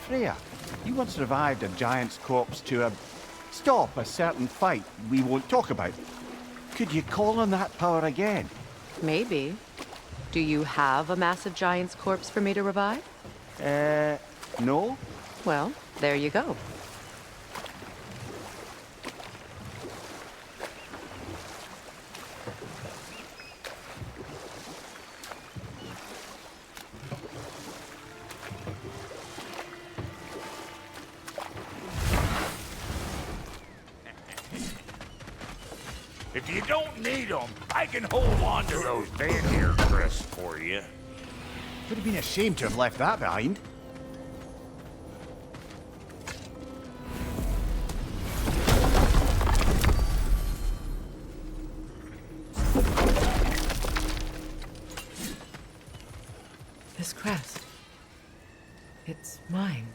Freya, you once revived a giant's corpse to stop a certain fight we won't talk about. Could you call on that power again? Maybe. Do you have a massive giant's corpse for me to revive? No? Well, there you go. If you don't need them, I can hold on to those Vanir crests for you. Would have been a shame to have left that behind. This crest. It's mine.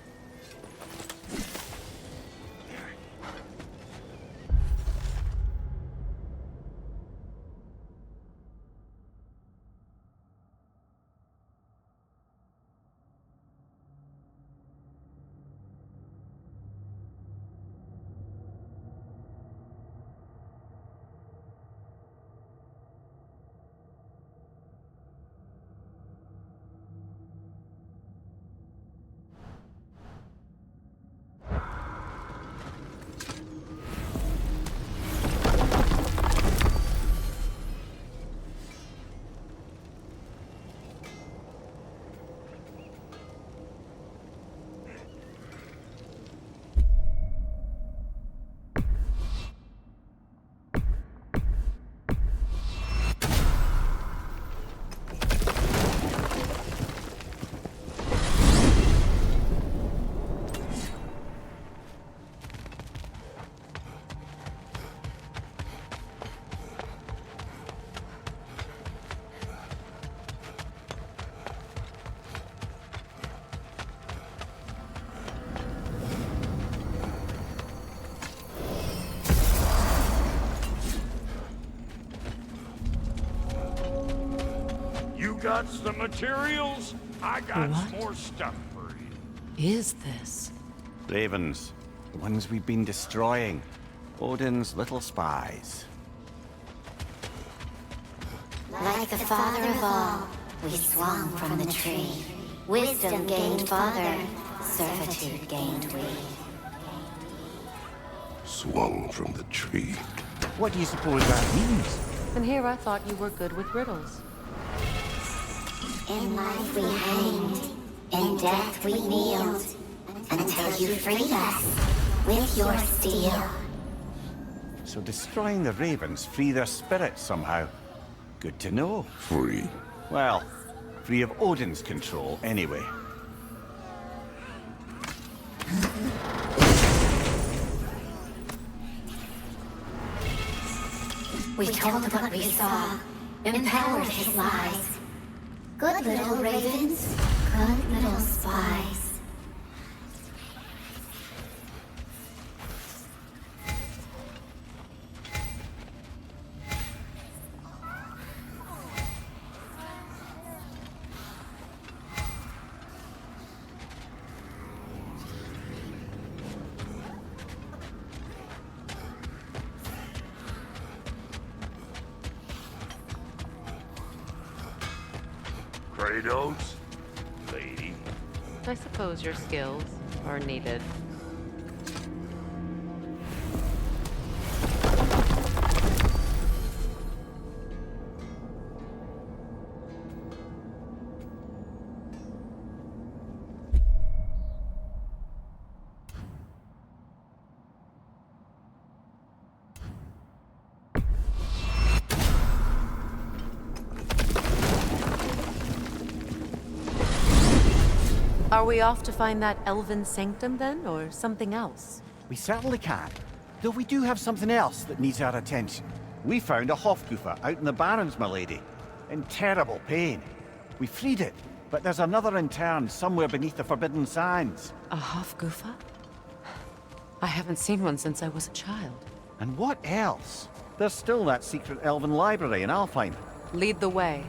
Got some materials? I got What more stuff for you. Is this? Ravens. The ones we've been destroying. Odin's little spies. Like the father of all, we swung from the tree. Wisdom gained father, servitude gained we. Swung from the tree. What do you suppose that means? And here I thought you were good with riddles. In life we hanged, in death we kneeled, until you freed us with your steel. So destroying the ravens free their spirits somehow. Good to know. Free. Well, free of Odin's control anyway. We told what we saw, empowered his lies. Good little ravens, good little spies. Kratos, lady. I suppose your skills are needed. Are we off to find that Elven Sanctum then, or something else? We certainly can. Though we do have something else that needs our attention. We found a Halgufa out in the Barrens, my lady. In terrible pain. We freed it, but there's another interned somewhere beneath the Forbidden Sands. A Halgufa? I haven't seen one since I was a child. And what else? There's still that secret elven library in Alfheim. Lead the way.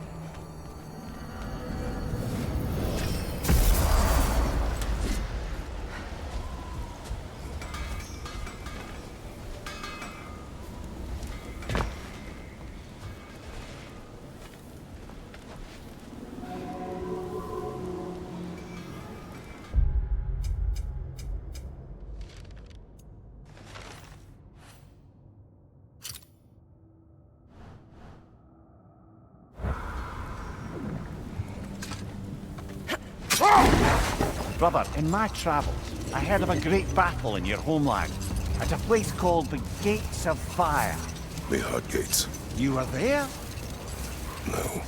Brother, in my travels, I heard of a great battle in your homeland, at a place called the Gates of Fire. The Hut Gates. You were there? No.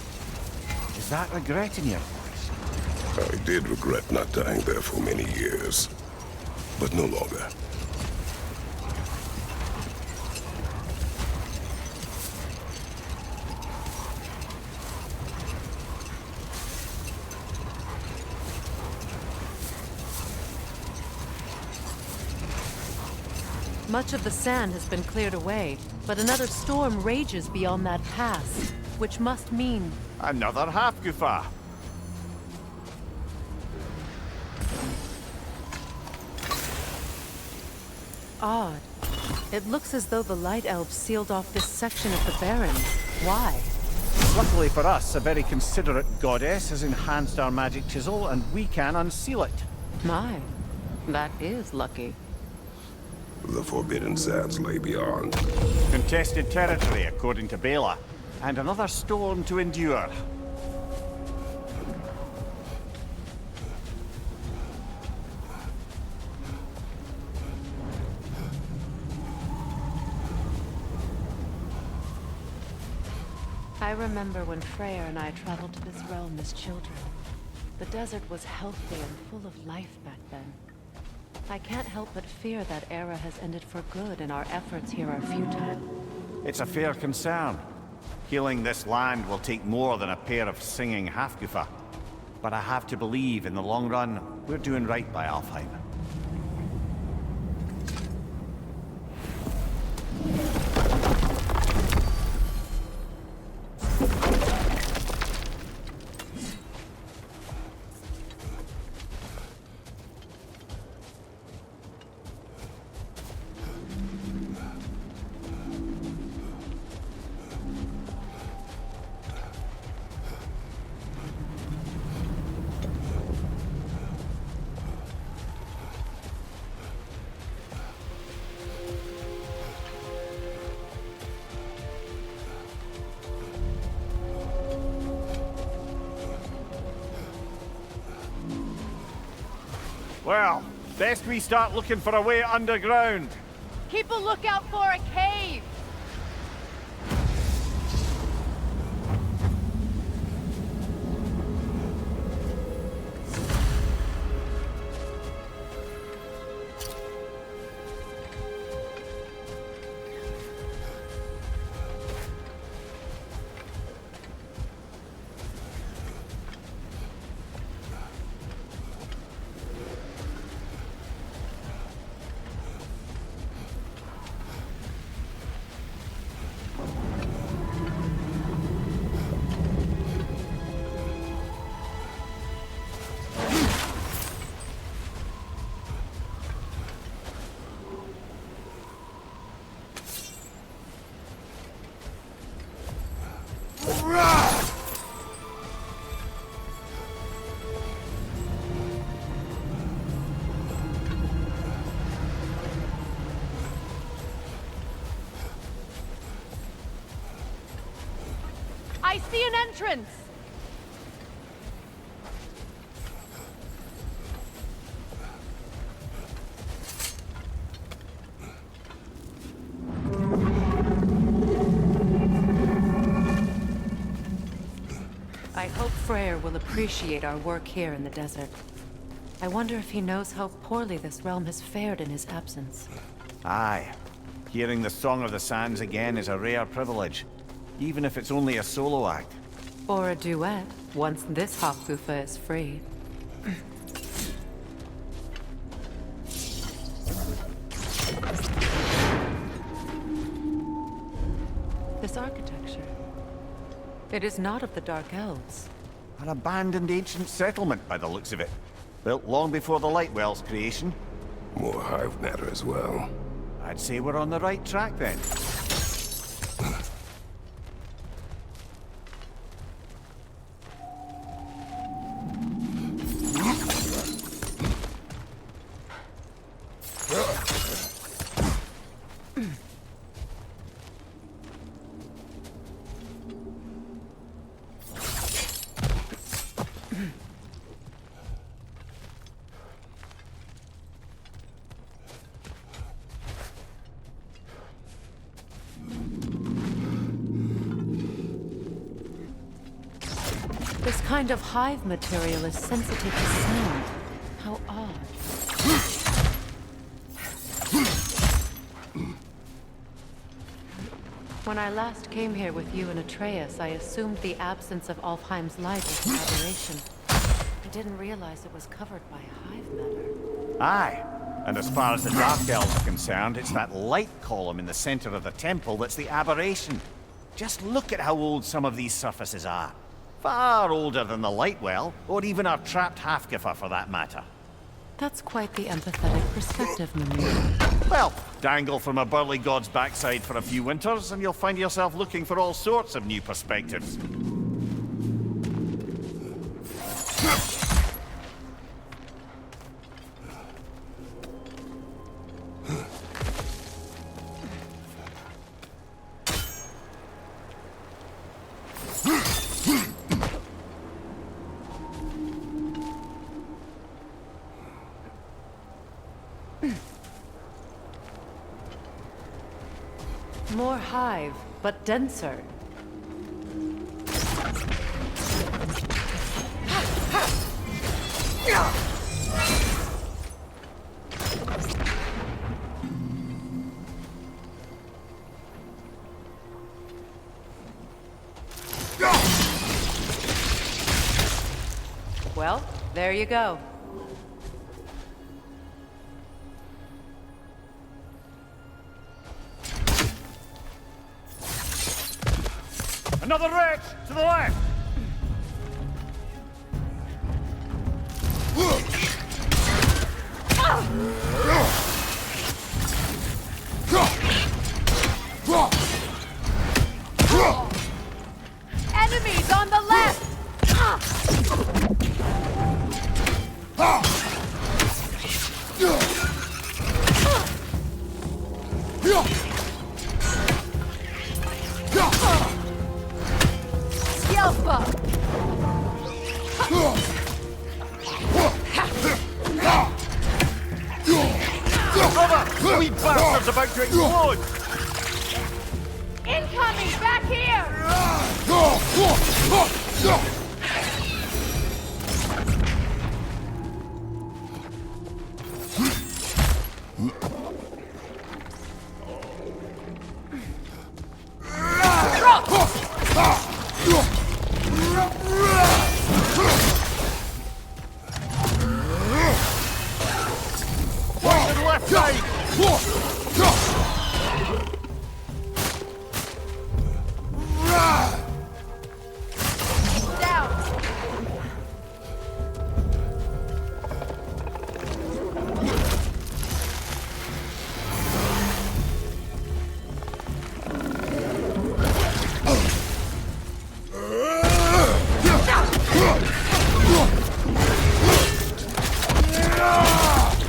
Is that regret in your voice? I did regret not dying there for many years, but no longer. Much of the sand has been cleared away, but another storm rages beyond that pass, which must mean... Another Halgufa. Odd. It looks as though the Light Elves sealed off this section of the Barrens. Why? Luckily for us, a very considerate goddess has enhanced our magic chisel, and we can unseal it. My, that is lucky. The Forbidden Sands lay beyond. Contested territory, according to Bela, and another storm to endure. I remember when Freyr and I traveled to this realm as children. The desert was healthy and full of life back then. I can't help but fear that era has ended for good and our efforts here are futile. It's a fair concern. Healing this land will take more than a pair of singing Halgufa. But I have to believe, in the long run, we're doing right by Alfheim. Well, best we start looking for a way underground. Keep a lookout for a cave! I see an entrance! I hope Freyr will appreciate our work here in the desert. I wonder if he knows how poorly this realm has fared in his absence. Aye. Hearing the Song of the Sands again is a rare privilege, even if it's only a solo act. Or a duet, once this Halgufa is free. This architecture. It is not of the Dark Elves. An abandoned ancient settlement, by the looks of it. Built long before the Lightwell's creation. More hive matter as well. I'd say we're on the right track then. This kind of hive material is sensitive to sound. How odd. When I last came here with you and Atreus, I assumed the absence of Alfheim's light was an aberration. I didn't realize it was covered by hive matter. Aye. And as far as the Dark Elves are concerned, it's that light column in the center of the temple that's the aberration. Just look at how old some of these surfaces are. Far older than the light well, or even our trapped Halgufa for that matter. That's quite the empathetic perspective, Mimir. Well, dangle from a burly god's backside for a few winters, and you'll find yourself looking for all sorts of new perspectives. More hive, but denser. Well, there you go. Another wretch! To the left! Enemies on the left! Brother! We bastards about to explode! Incoming! Back here! Watch to the left side!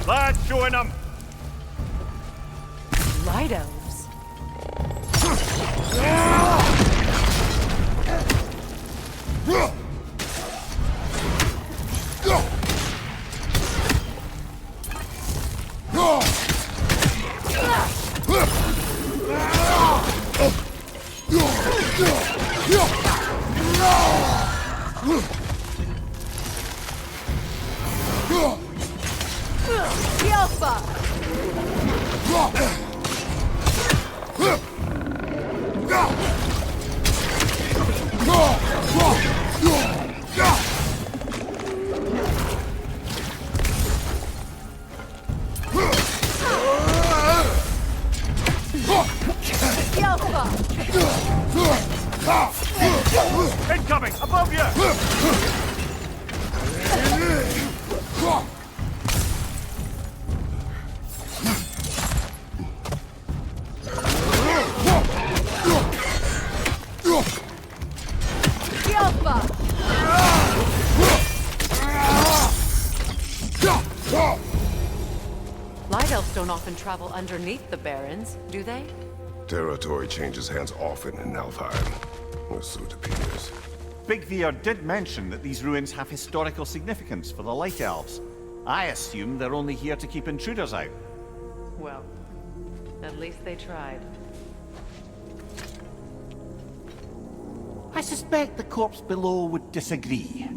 That's showing them! Light elves. Incoming! Above you! Light elves don't often travel underneath the barrens, do they? Territory changes hands often in Alfheim. Or so it appears. Vigor did mention that these ruins have historical significance for the Light Elves. I assume they're only here to keep intruders out. Well, at least they tried. I suspect the corpse below would disagree.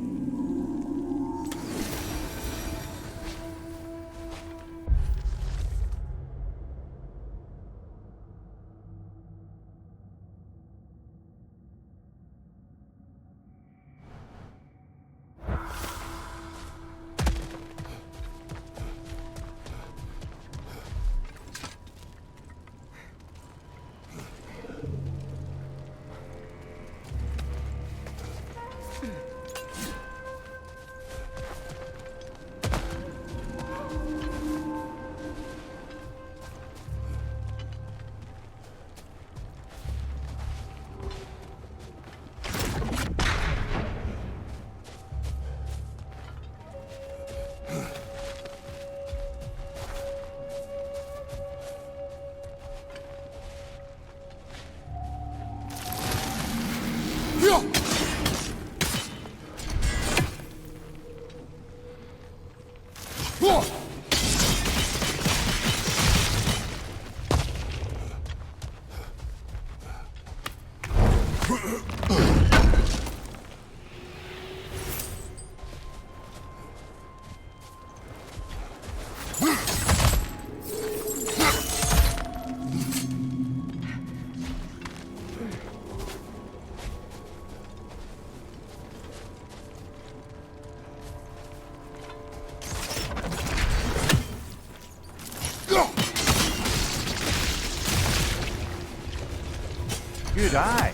Good eye.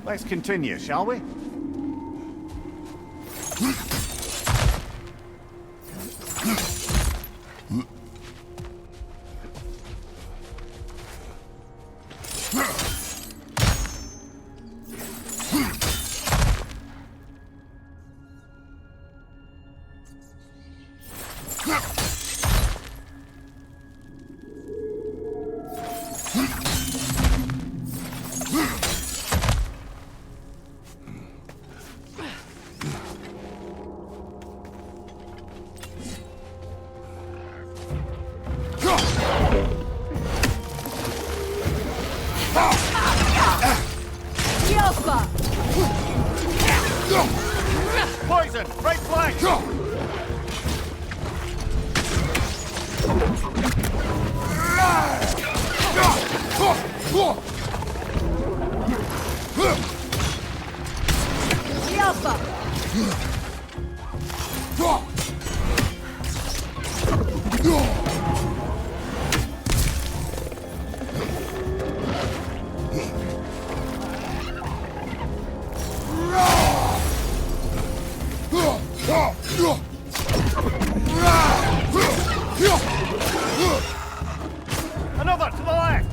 Let's continue, shall we? Poison! Right flank! Another to the left!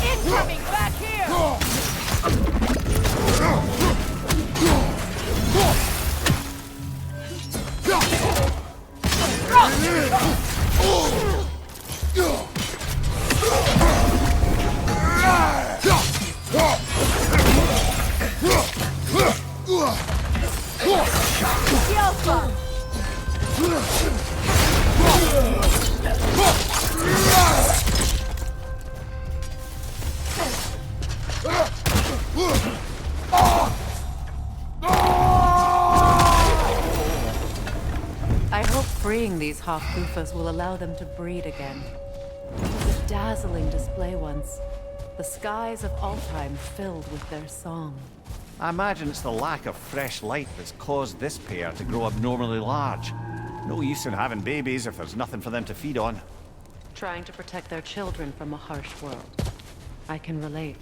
Incoming back here! I hope freeing these Halgufas will allow them to breed again. It was a dazzling display once. The skies of Alfheim filled with their song. I imagine it's the lack of fresh light that's caused this pair to grow abnormally large. No use in having babies if there's nothing for them to feed on. Trying to protect their children from a harsh world. I can relate.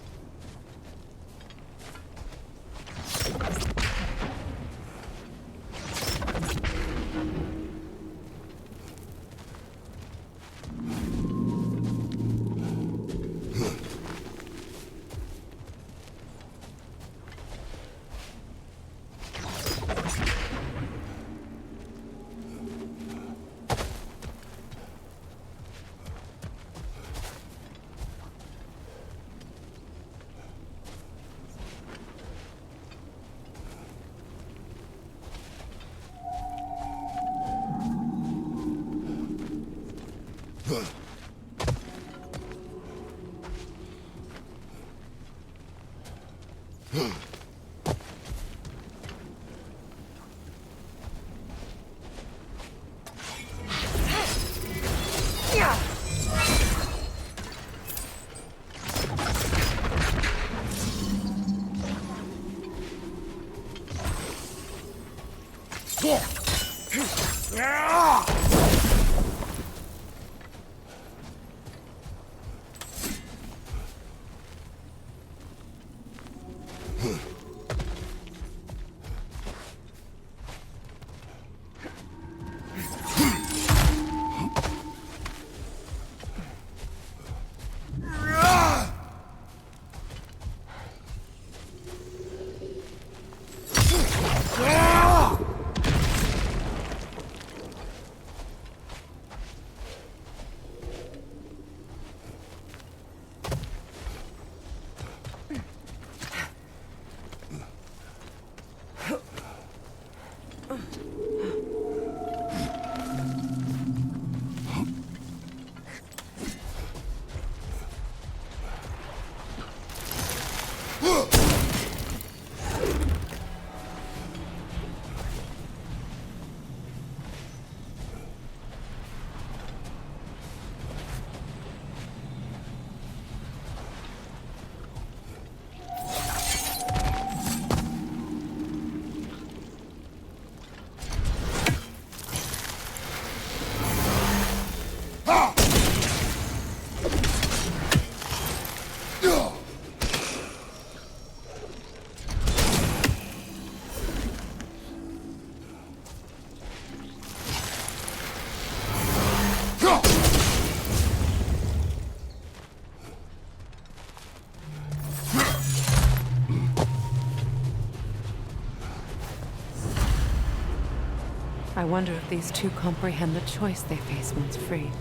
I wonder if these two comprehend the choice they face once freed.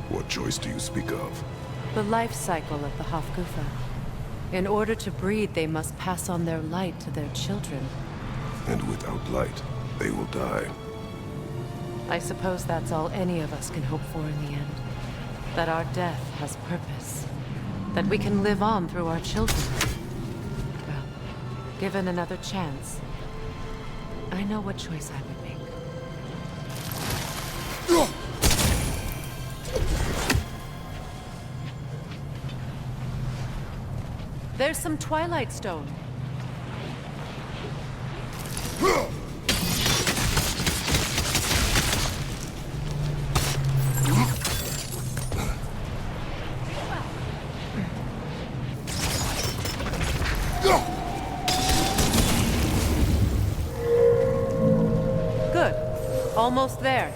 What choice do you speak of? The life cycle of the Halgufa. In order to breed, they must pass on their light to their children. And without light, they will die. I suppose that's all any of us can hope for in the end. That our death has purpose. That we can live on through our children. Well, given another chance, I know what choice I would make. There's some Twilight Stone. Good. Almost there.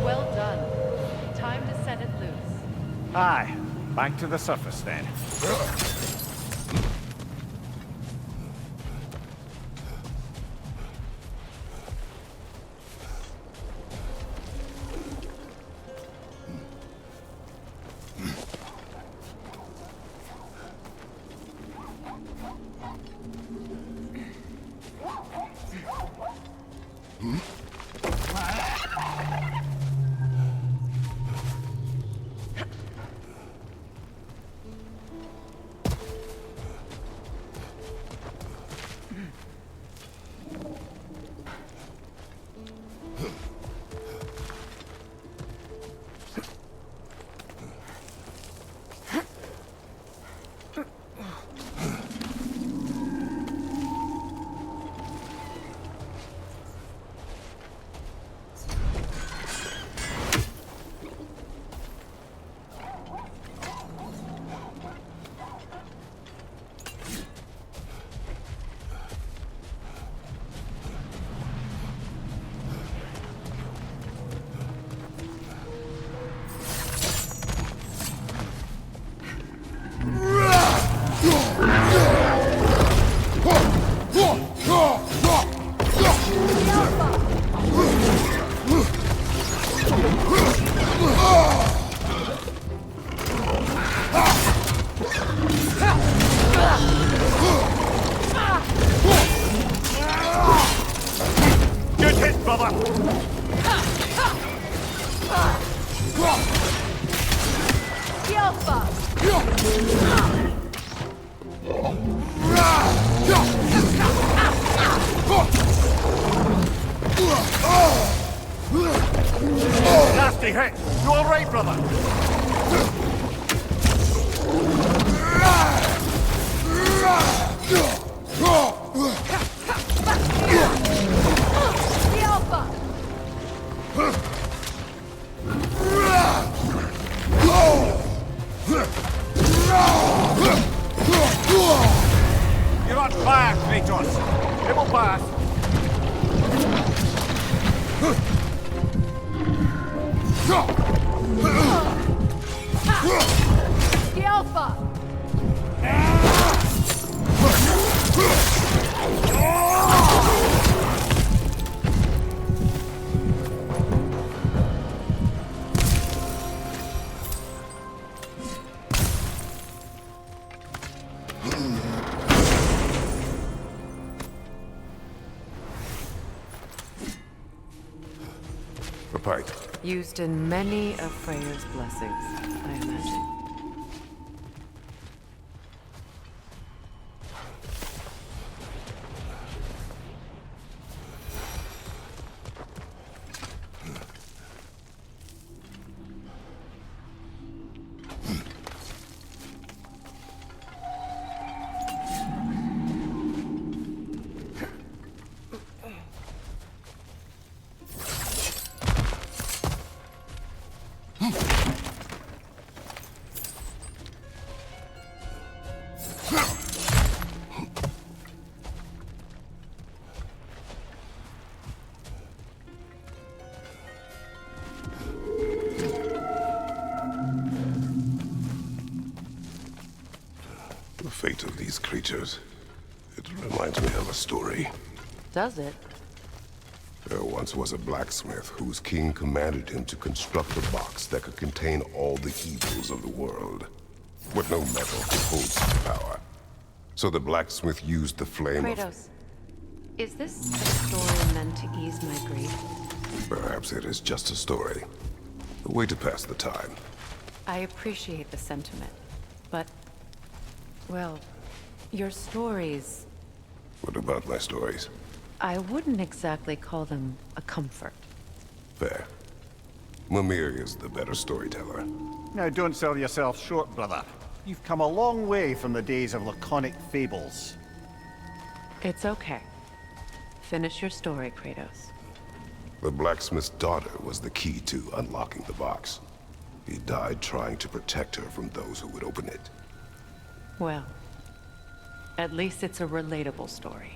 Well done. Time to set it loose. Aye. Back to the surface then. Nasty hit! You alright, brother? The Alpha! You're on fire, Kratos! It will pass! The Alpha! A pipe. Used in many of Freyr's blessings, I imagine. The fate of these creatures. It reminds me of a story. Does it? There once was a blacksmith whose king commanded him to construct a box that could contain all the evils of the world. But no metal could hold such power. So the blacksmith used the flame Kratos, is this a story meant to ease my grief? Perhaps it is just a story. A way to pass the time. I appreciate the sentiment, but... well, your stories... What about my stories? I wouldn't exactly call them a comfort. Fair. Mimir is the better storyteller. Now don't sell yourself short, brother. You've come a long way from the days of laconic fables. It's okay. Finish your story, Kratos. The blacksmith's daughter was the key to unlocking the box. He died trying to protect her from those who would open it. Well, at least it's a relatable story.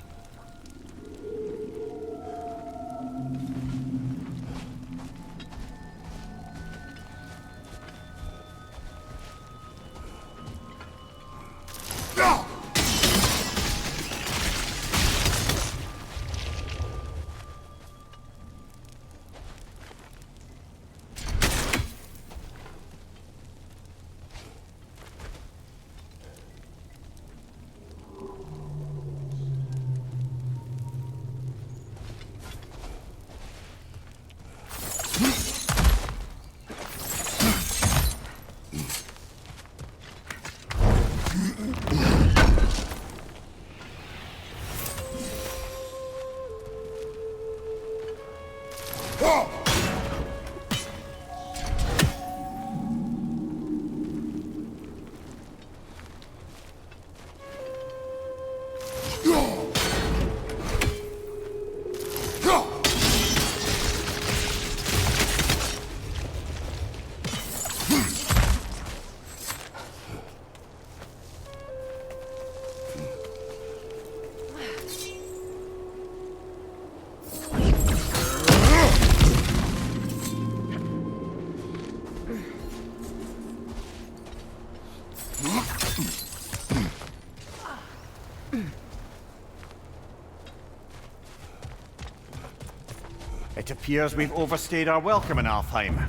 It appears we've overstayed our welcome in Alfheim.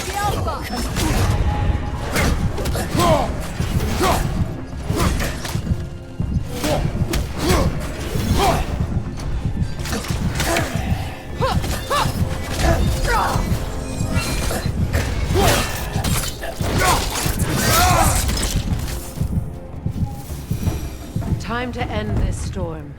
The Alpha! Time to end this storm.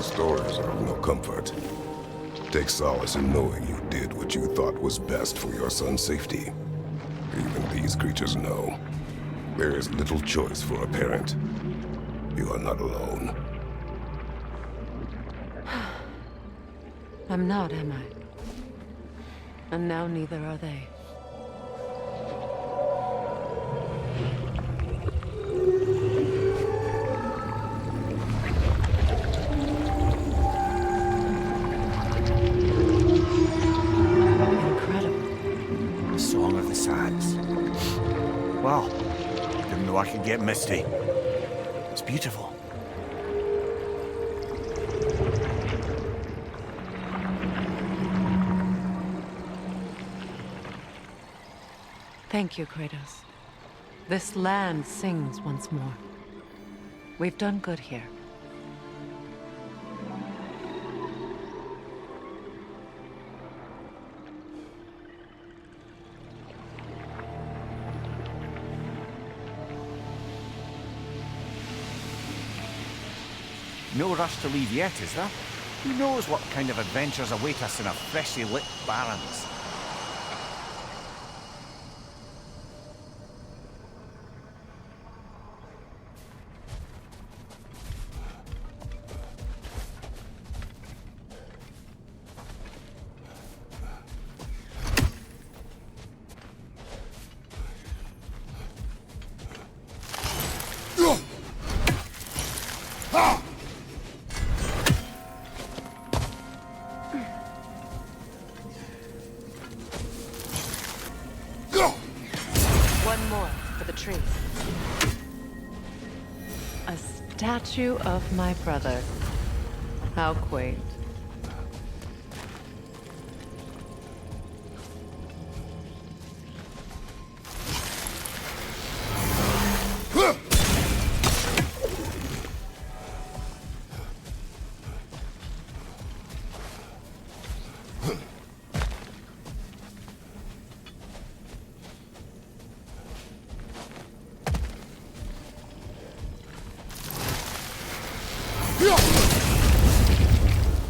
Stories are of no comfort. Take solace in knowing you did what you thought was best for your son's safety. Even these creatures know. There is little choice for a parent. You are not alone. I'm not, am I? And now neither are they. Wow, didn't know I could get misty. It's beautiful. Thank you, Kratos. This land sings once more. We've done good here. No rush to leave yet, is there? Who knows what kind of adventures await us in our freshly lit barrens? One more for the tree. A statue of my brother. How quaint.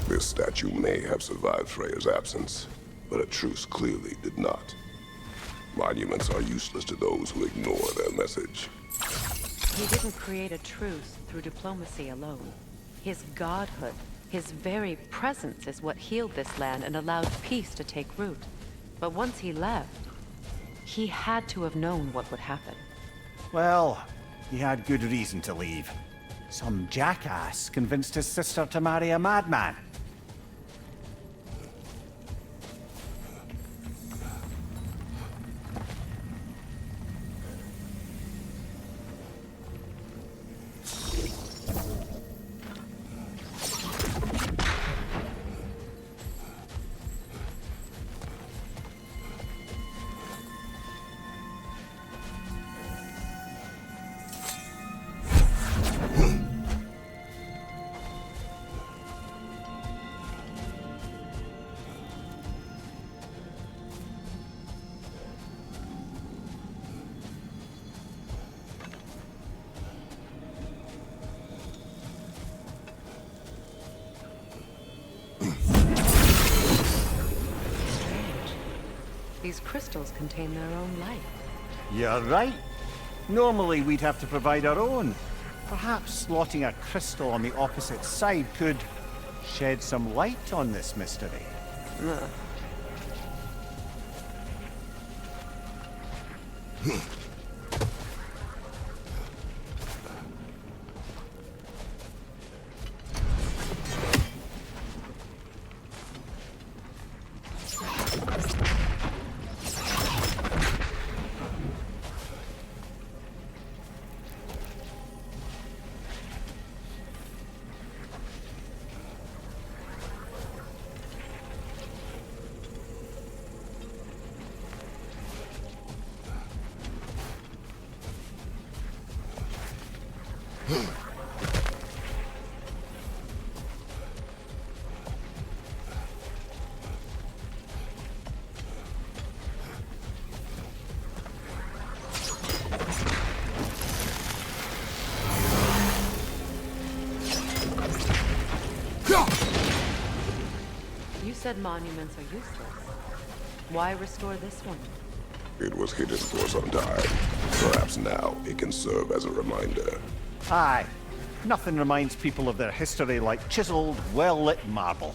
This statue may have survived Freya's absence, but a truce clearly did not. Monuments are useless to those who ignore their message. He didn't create a truce through diplomacy alone. His godhood, his very presence is what healed this land and allowed peace to take root. But once he left, he had to have known what would happen. Well, he had good reason to leave. Some jackass convinced his sister to marry a madman. these crystals contain their own life. You're right. Normally we'd have to provide our own. Perhaps slotting a crystal on the opposite side could shed some light on this mystery. Ugh. You said monuments are useless. Why restore this one? It was hidden for some time. Perhaps now it can serve as a reminder. Aye. Nothing reminds people of their history like chiseled, well-lit marble.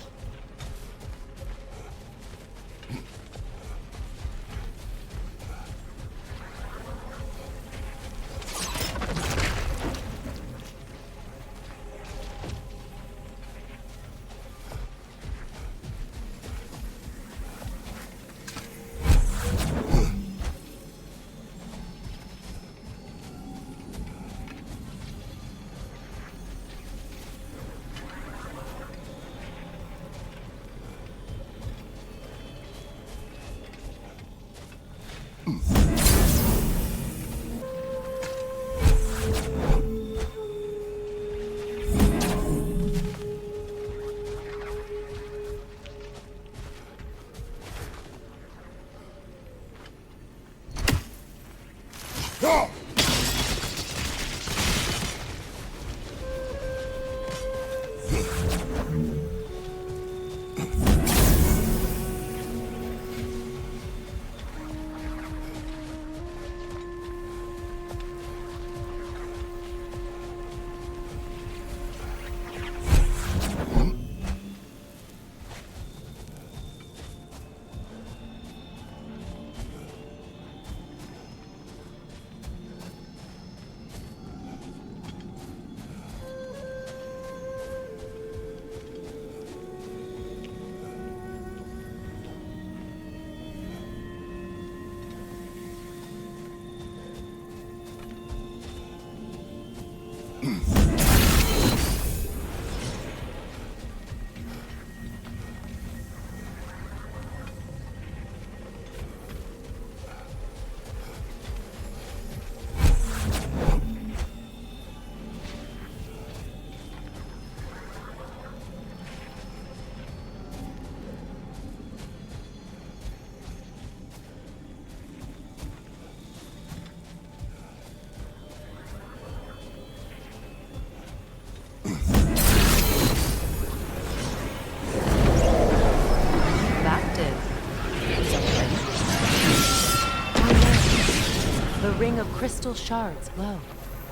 Ring of crystal shards glow.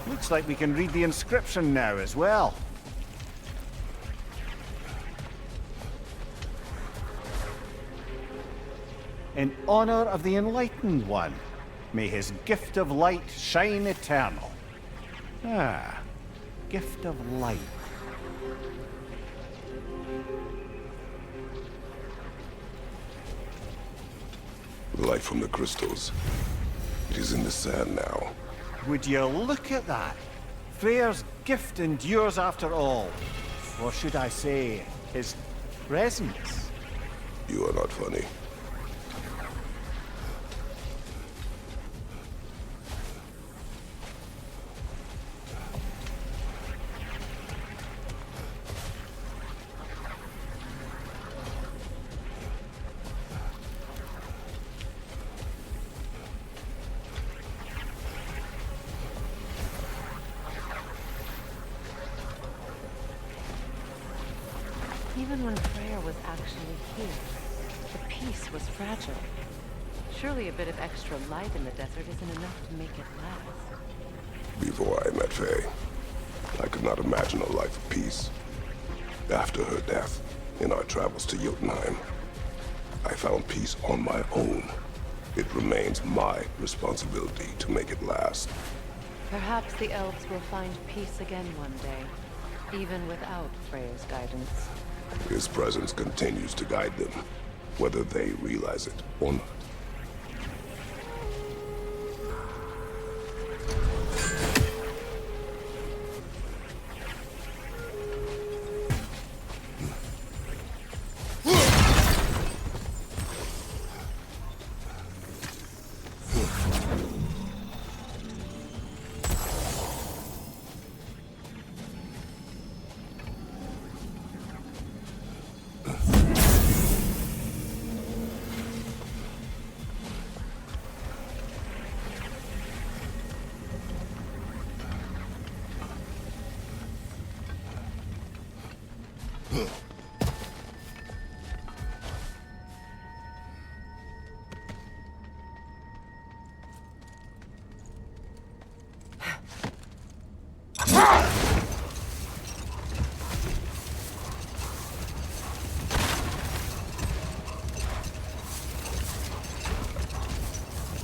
Looks like we can read the inscription now as well. In honor of the Enlightened One, may his gift of light shine eternal. Ah, gift of light. Light from the crystals. It is in the sand now. Would you look at that? Freyr's gift endures after all. Or should I say, his presence? You are not funny. Even when Freyr was actually here, the peace was fragile. Surely a bit of extra light in the desert isn't enough to make it last. Before I met Faye, I could not imagine a life of peace. After her death, in our travels to Jotunheim, I found peace on my own. It remains my responsibility to make it last. Perhaps the elves will find peace again one day, even without Freyr's guidance. His presence continues to guide them, whether they realize it or not.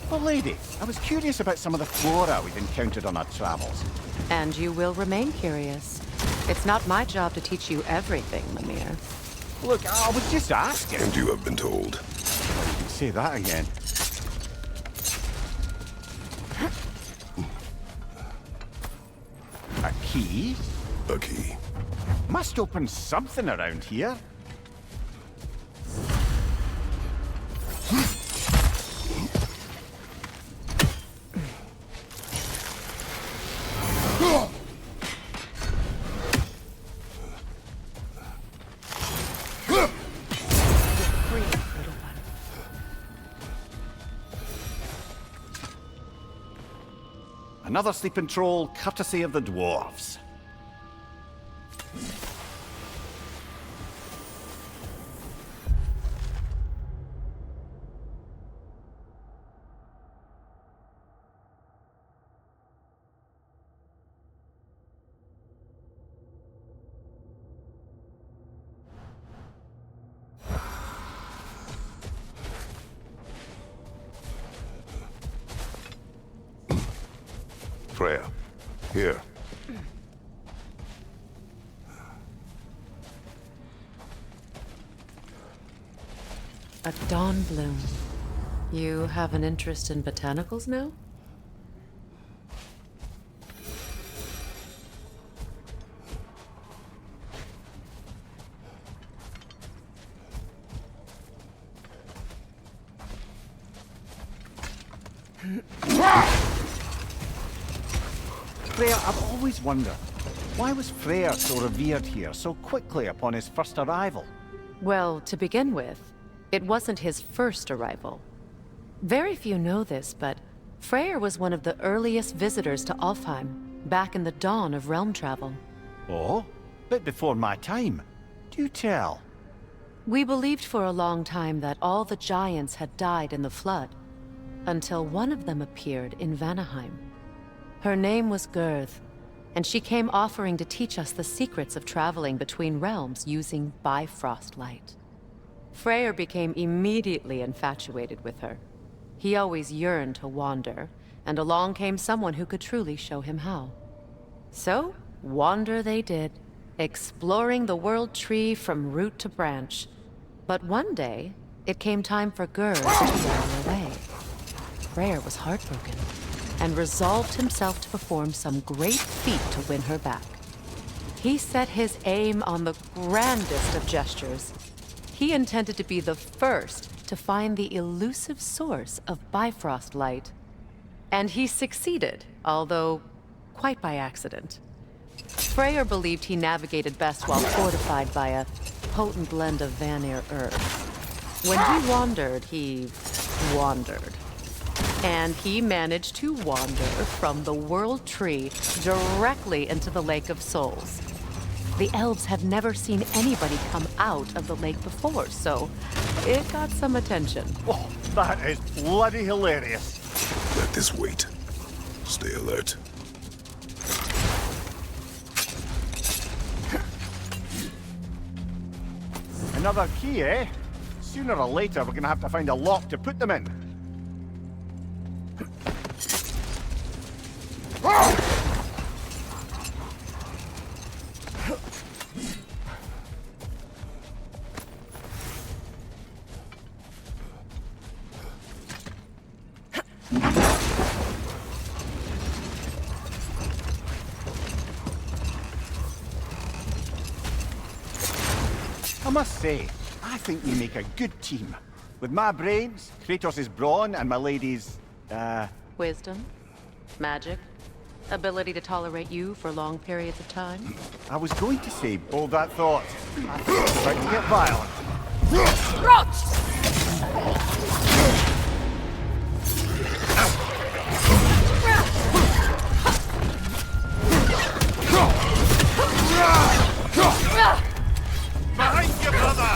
Well, lady, I was curious about some of the flora we've encountered on our travels. And you will remain curious. It's not my job to teach you everything, Mimir. Look, I was just asking. And you have been told. You can say that again. A key? A key. Must open something around here. Another sleeping troll, courtesy of the dwarves. Freya, here. A dawn bloom. You have an interest in botanicals now? Freyr, I've always wondered, why was Freyr so revered here so quickly upon his first arrival? Well, to begin with, it wasn't his first arrival. Very few know this, but Freyr was one of the earliest visitors to Alfheim, back in the dawn of realm travel. Oh? Bit before my time. Do tell. We believed for a long time that all the giants had died in the flood, until one of them appeared in Vanaheim. Her name was Gurth, and she came offering to teach us the secrets of traveling between realms using Bifrost light. Freyr became immediately infatuated with her. He always yearned to wander, and along came someone who could truly show him how. So, wander they did, exploring the world tree from root to branch. But one day, it came time for Gurth to run away. Freyr was heartbroken, and resolved himself to perform some great feat to win her back. He set his aim on the grandest of gestures. He intended to be the first to find the elusive source of Bifrost light. And he succeeded, although quite by accident. Freyr believed he navigated best while fortified by a potent blend of Vanir earth. When he wandered, he wandered. And he managed to wander from the World Tree directly into the Lake of Souls. The elves have never seen anybody come out of the lake before, so it got some attention. Oh, that is bloody hilarious. Let this wait. Stay alert. Another key, eh? Sooner or later, we're gonna have to find a lock to put them in. I must say, I think we make a good team. With my brains, Kratos' brawn, and my lady's, Wisdom? Magic? Ability to tolerate you for long periods of time? I was going to say, hold that thought. I think it's about to get violent. Behind you, brother!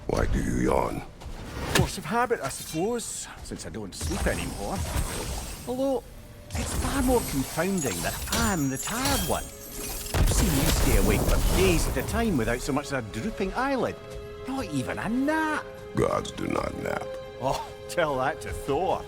Why do you yawn? Force of habit, I suppose, since I don't sleep anymore. Although, it's far more confounding that I'm the tired one. I've seen you stay awake for days at a time without so much as a drooping eyelid. Not even a nap. Gods do not nap. Oh, tell that to Thor.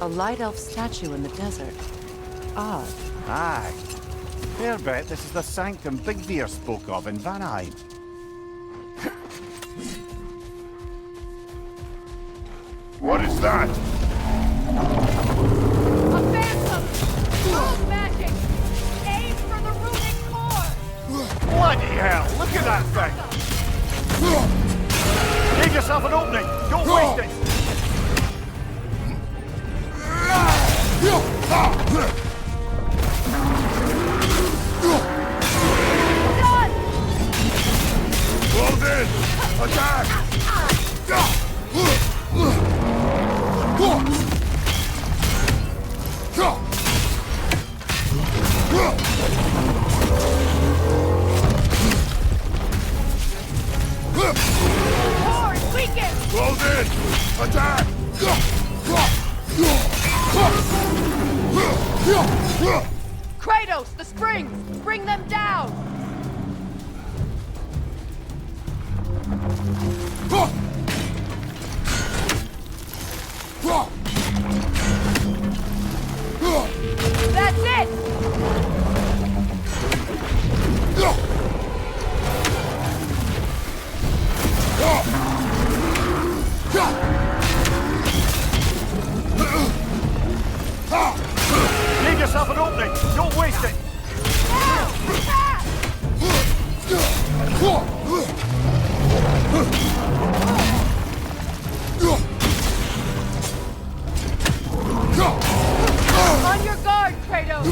A light elf statue in the desert. Odd. Aye. Fair bet this is the sanctum Vigor spoke of in Vanheim. What is that? A phantom! World magic! Aim for the runic core! Bloody hell, look at that thing! Give yourself an opening, don't waste it! Done! Close in! Attack! Core is weakened! Close in! Attack! Kratos, the springs! Bring them down! That's it! Leave yourself an opening, don't waste it! Now! Attack! On your guard, Kratos!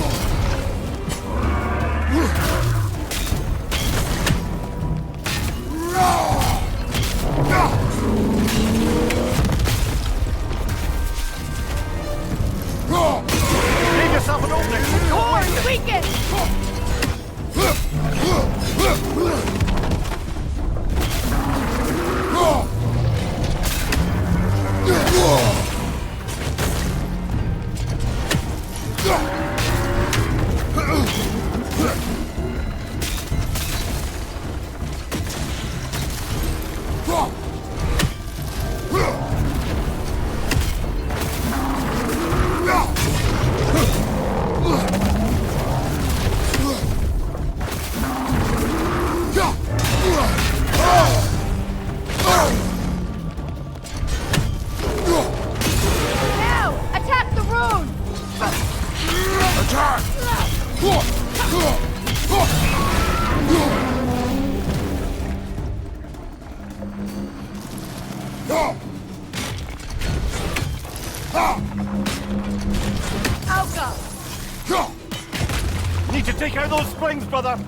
Leave yourself an opening, don't Core waste is it! weakened! Now! Attack the rune! Attack! Alga! Need to take out those springs, brother!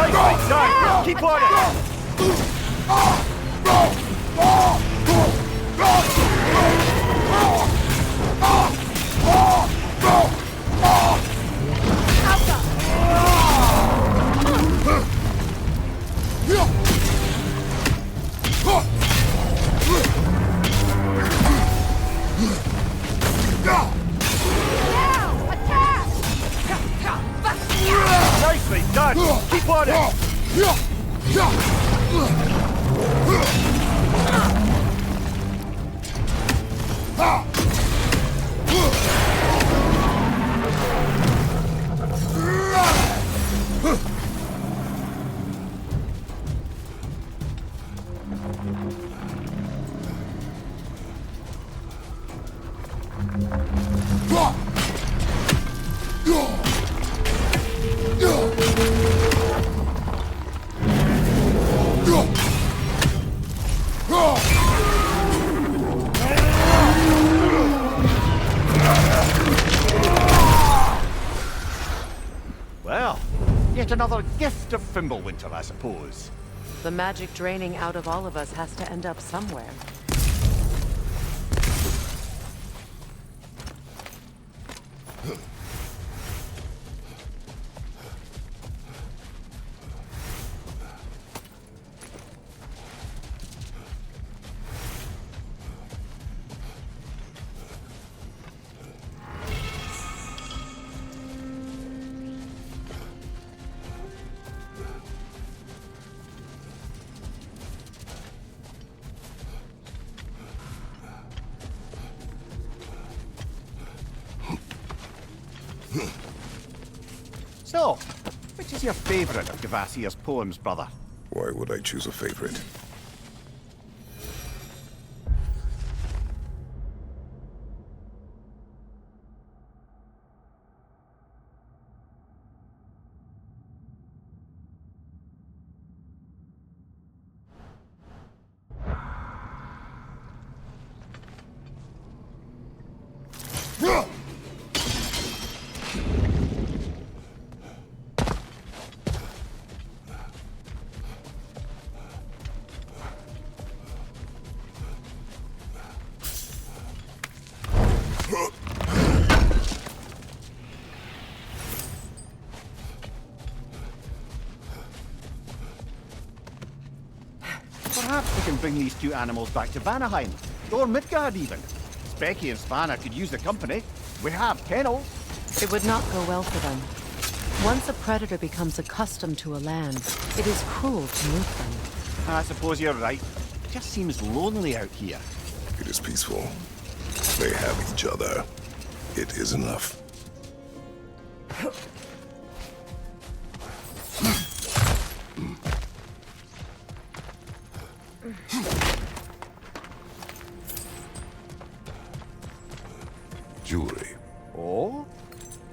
Nicely done! Keep on it! Now! Attack! Nicely done! Keep on it! another gift of Fimbulwinter, I suppose. The magic draining out of all of us has to end up somewhere. So, which is your favorite of Kvasir's poems, brother? Why would I choose a favorite? Perhaps we can bring these two animals back to Vanaheim, or Midgard even. Specky and Spanna could use the company. We have kennels. It would not go well for them. Once a predator becomes accustomed to a land, it is cruel to move them. I suppose you're right. It just seems lonely out here. It is peaceful. They have each other. It is enough. Jewelry. Oh?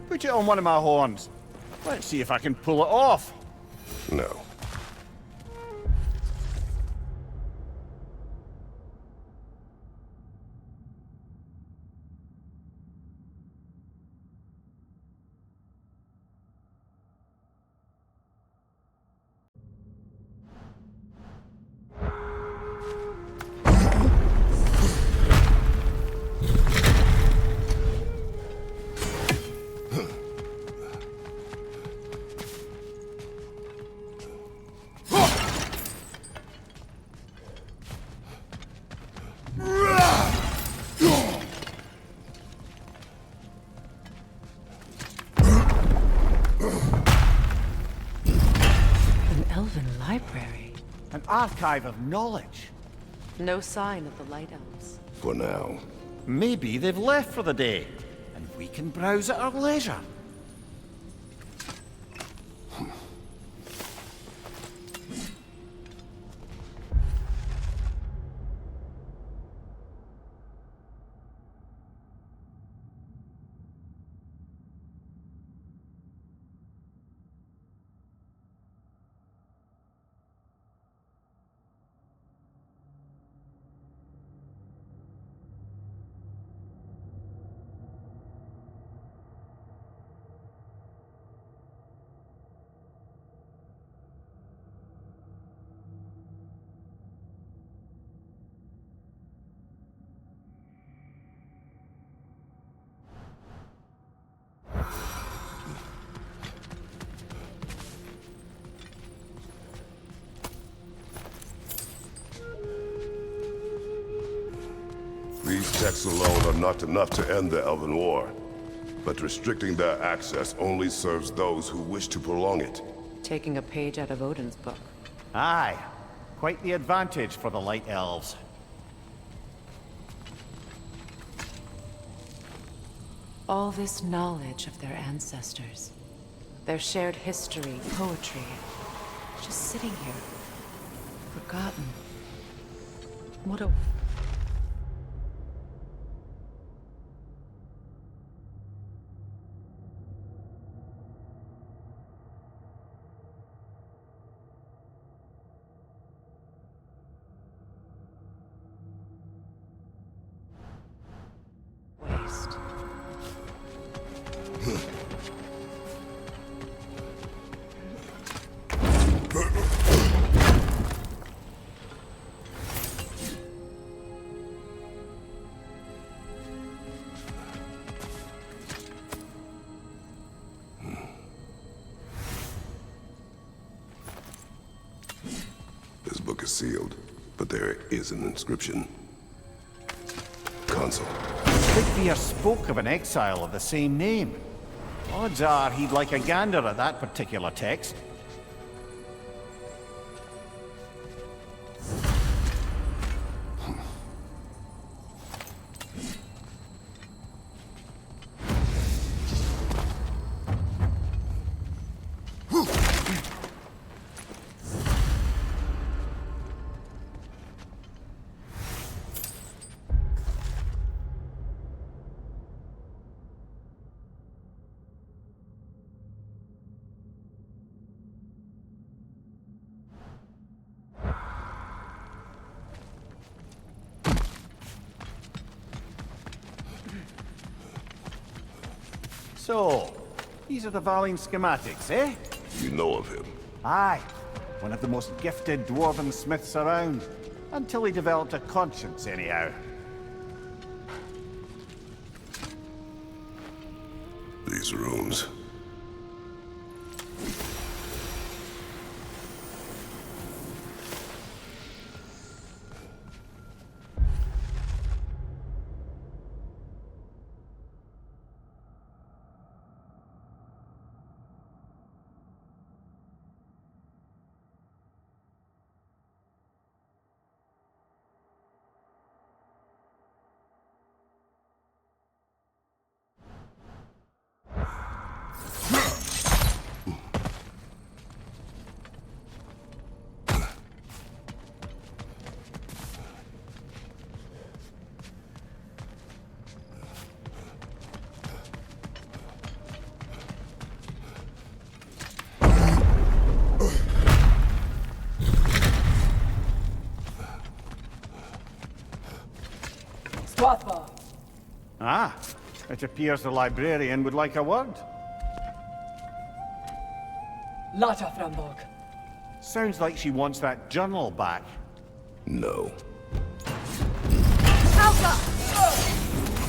Put it on one of my horns. Let's see if I can pull it off. No. An archive of knowledge. No sign of the Light Elves. For now. Maybe they've left for the day, and we can browse at our leisure. These texts alone are not enough to end the Elven War. But restricting their access only serves those who wish to prolong it. Taking a page out of Odin's book. Aye. Quite the advantage for the Light Elves. All this knowledge of their ancestors. Their shared history, poetry. Just sitting here. Forgotten. What a... waste. sealed, but there is an inscription. Console. Vigor spoke of an exile of the same name. Odds are he'd like a gander at that particular text. So, these are the Valine schematics, eh? You know of him? Aye. One of the most gifted dwarven smiths around. Until he developed a conscience, anyhow. These runes. Ah, it appears the librarian would like a word. Lata Frambog. Sounds like she wants that journal back. No. Alpha!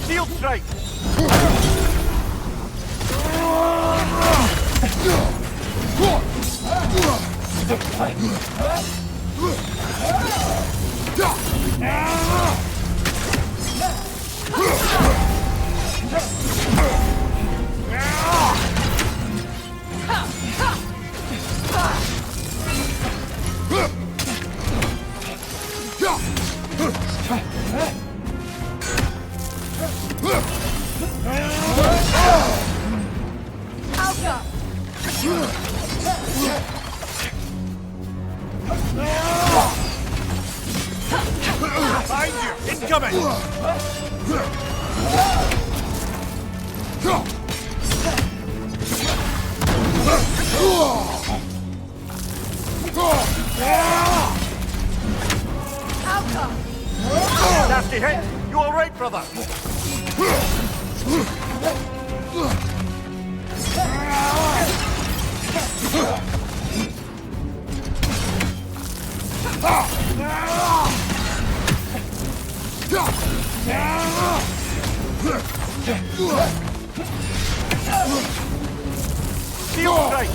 Shield strike! Behind you! Incoming! Nasty hit! You alright, brother? Shield strike!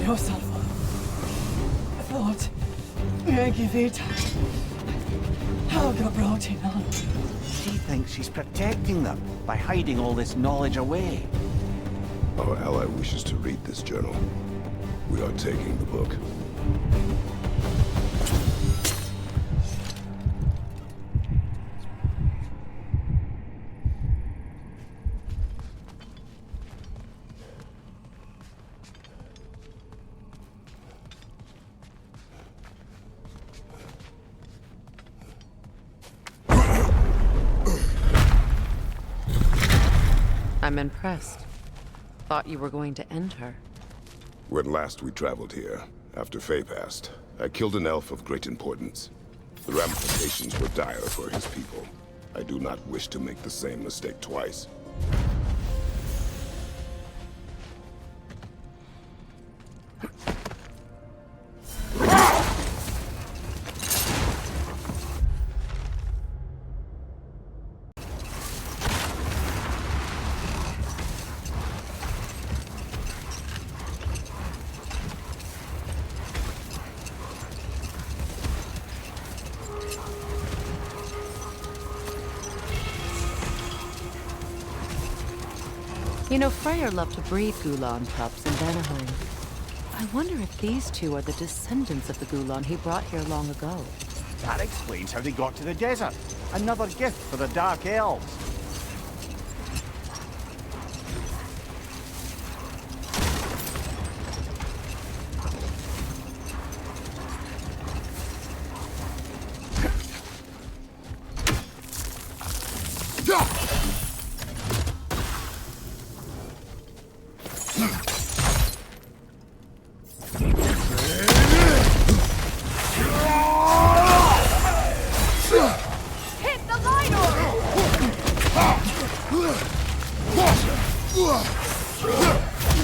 yourself. Thought jag vet Helga brought him on. She thinks she's protecting them by hiding all this knowledge away. Our ally wishes to read this journal. We are taking the book. I'm impressed. Thought you were going to end her. When last we traveled here, after Faye passed, I killed an elf of great importance. The ramifications were dire for his people. I do not wish to make the same mistake twice. You know, Freyr loved to breed Gulan pups in Vanaheim. I wonder if these two are the descendants of the Gulan he brought here long ago. That explains how they got to the desert. Another gift for the Dark Elves.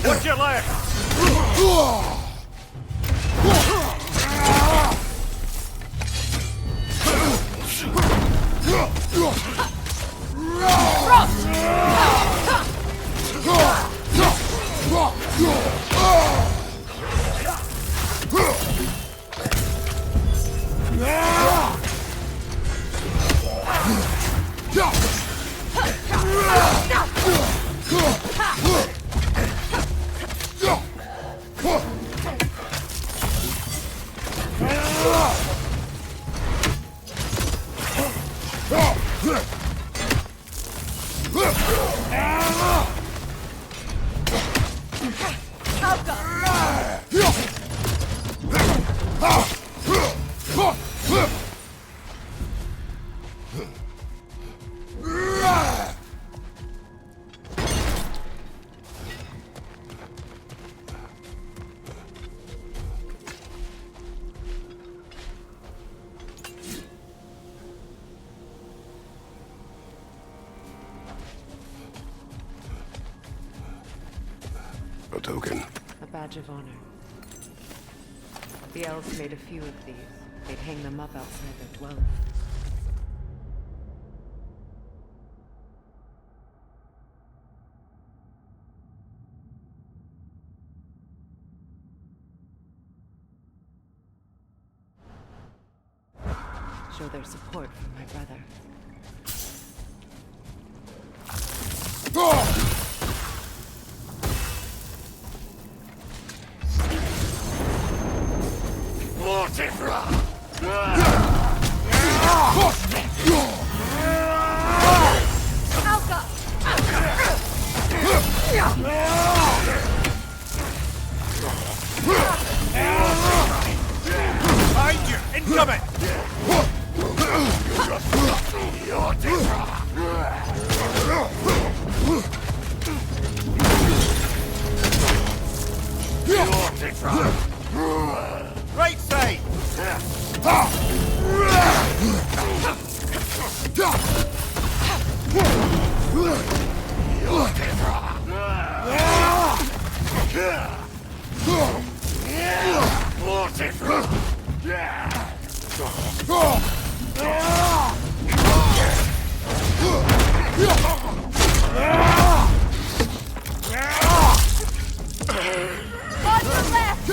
What's your left? A token. A badge of honor. The elves made a few of these. They'd hang them up outside their dwelling. Show their support for my brother. Behind you! Incoming! Right side! On your left!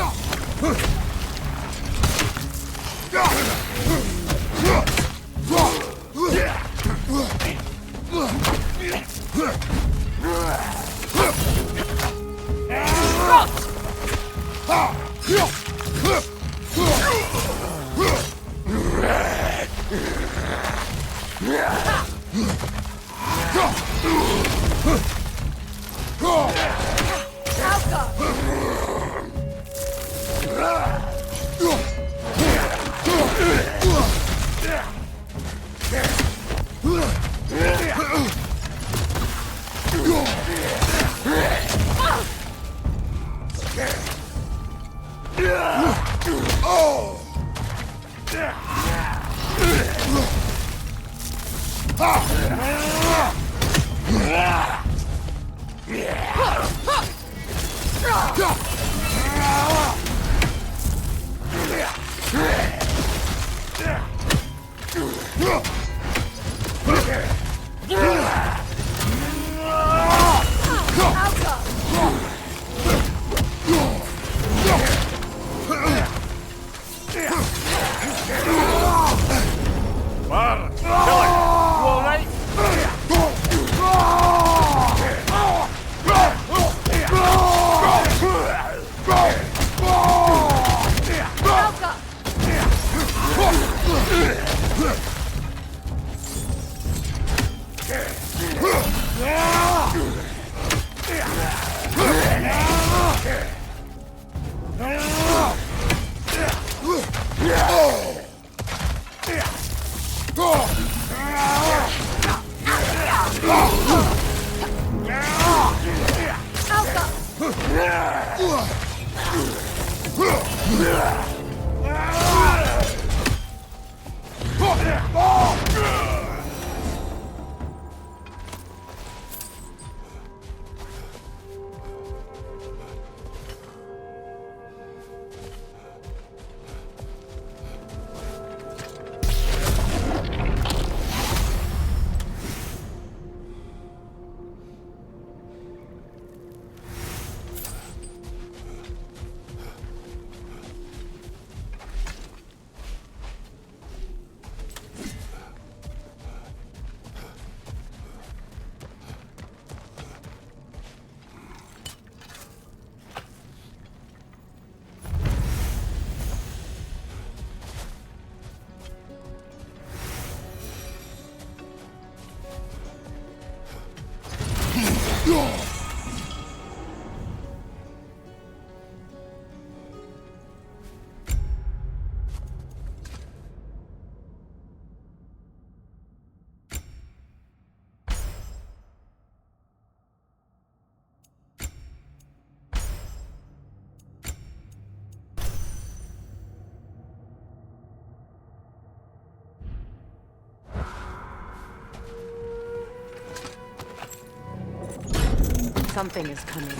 Something is coming,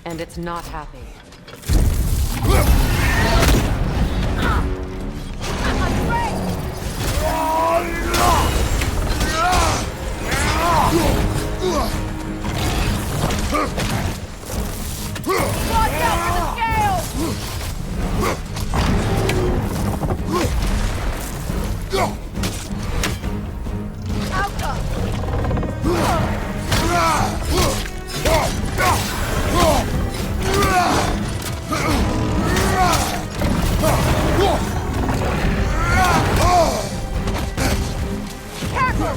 and it's not happy. Watch out for the scales! Tackle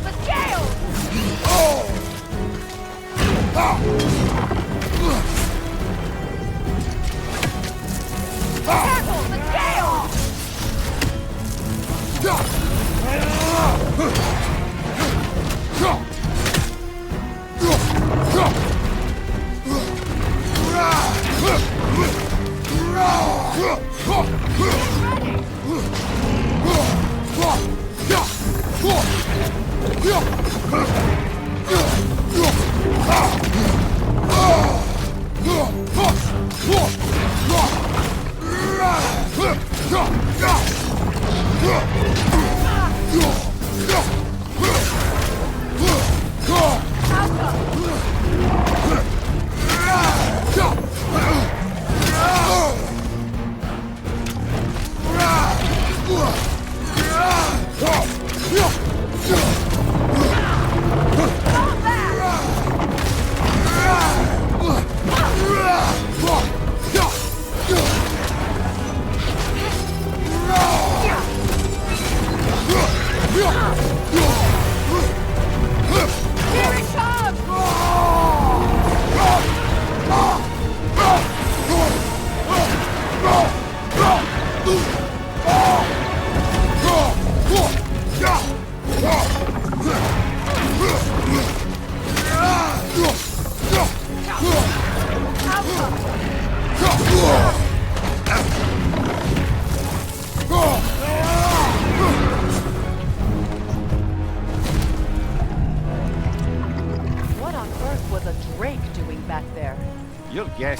the scales! Tackle the scales!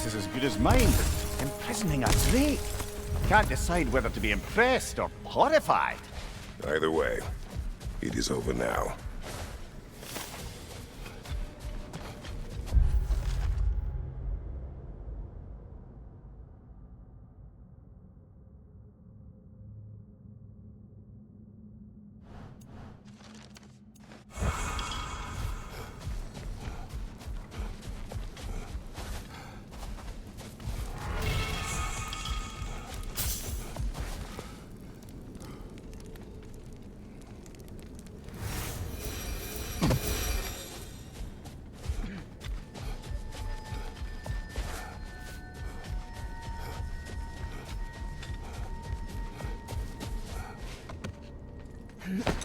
guess is as good as mine. Imprisoning a drake. Can't decide whether to be impressed or horrified. Either way, it is over now.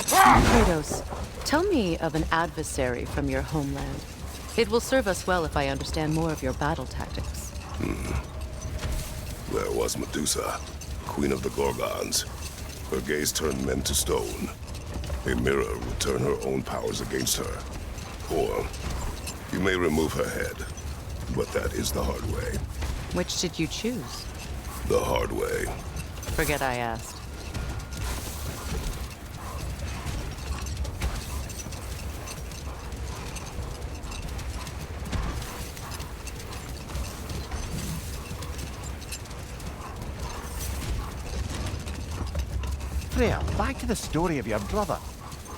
Kratos, tell me of an adversary from your homeland. It will serve us well if I understand more of your battle tactics. There was Medusa, queen of the Gorgons. Her gaze turned men to stone. A mirror would turn her own powers against her. Or, you may remove her head, but that is the hard way. Which did you choose? The hard way. Forget I asked. Freya, back to the story of your brother.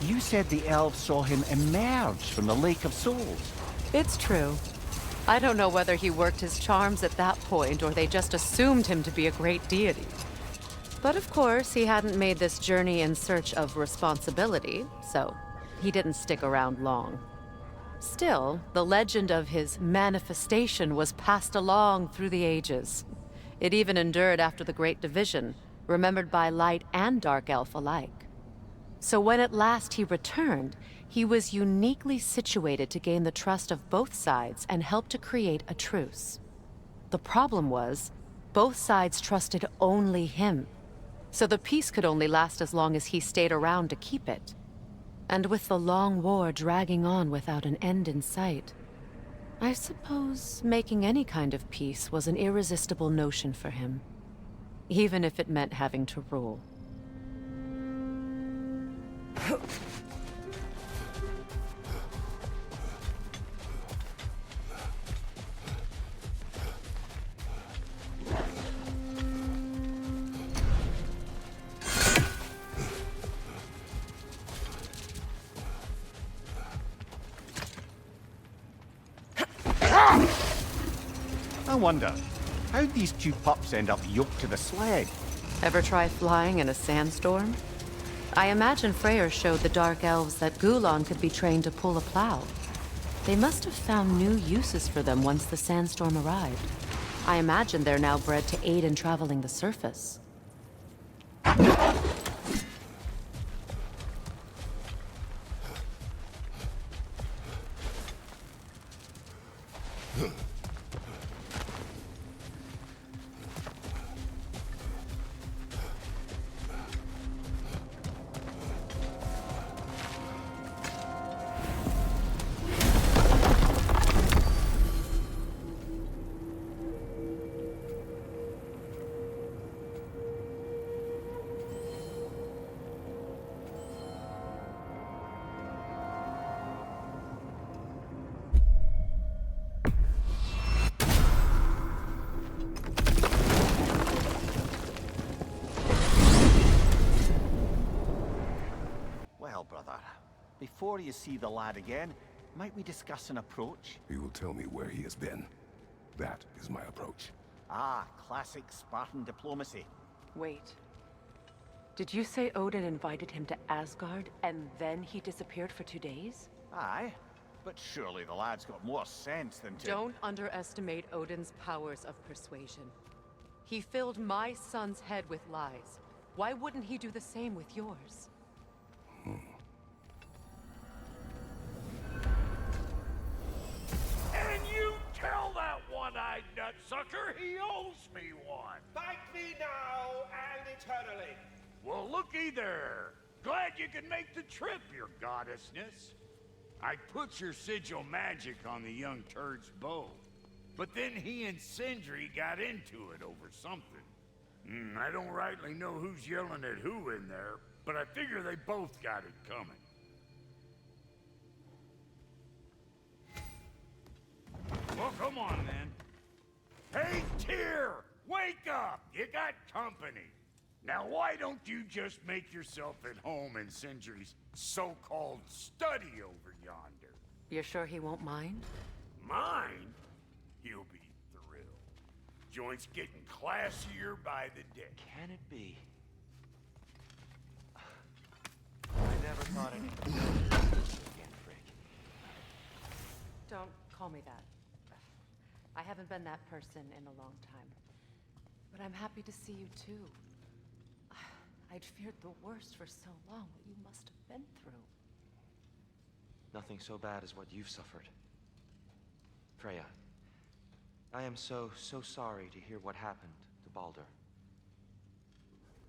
You said the elves saw him emerge from the Lake of Souls. It's true. I don't know whether he worked his charms at that point or they just assumed him to be a great deity. But of course, he hadn't made this journey in search of responsibility, so he didn't stick around long. Still, the legend of his manifestation was passed along through the ages. It even endured after the Great Division, remembered by light and dark elf alike. So when at last he returned, he was uniquely situated to gain the trust of both sides and help to create a truce. The problem was, both sides trusted only him, so the peace could only last as long as he stayed around to keep it. And with the long war dragging on without an end in sight, I suppose making any kind of peace was an irresistible notion for him. Even if it meant having to rule. I wonder, how'd these two pups end up yoked to the sled? Ever try flying in a sandstorm? I imagine Freyr showed the Dark Elves that Gulan could be trained to pull a plow. They must have found new uses for them once the sandstorm arrived. I imagine they're now bred to aid in traveling the surface. Before you see the lad again, might we discuss an approach? He will tell me where he has been. That is my approach. Ah, classic Spartan diplomacy. Wait. Did you say Odin invited him to Asgard, and then he disappeared for 2 days? Aye, but surely the lad's got more sense than to... Don't underestimate Odin's powers of persuasion. He filled my son's head with lies. Why wouldn't he do the same with yours? And you tell that one-eyed nutsucker he owes me one. Fight me now and eternally. Well, looky there. Glad you can make the trip, your goddessness. I put your sigil magic on the young turd's bow. But then he and Sindri got into it over something. I don't rightly know who's yelling at who in there, but I figure they both got it coming. Well, come on then. Hey, Tyr! Wake up! You got company. Now why don't you just make yourself at home in Sindri's so-called study over yonder? You're sure he won't mind? Mine? He'll be thrilled. Joint's getting classier by the day. Can it be? I never thought anything again, Frick. Don't call me that. I haven't been that person in a long time. But I'm happy to see you too. I'd feared the worst for so long, what you must have been through. Nothing so bad as what you've suffered. Freya, I am so sorry to hear what happened to Baldur.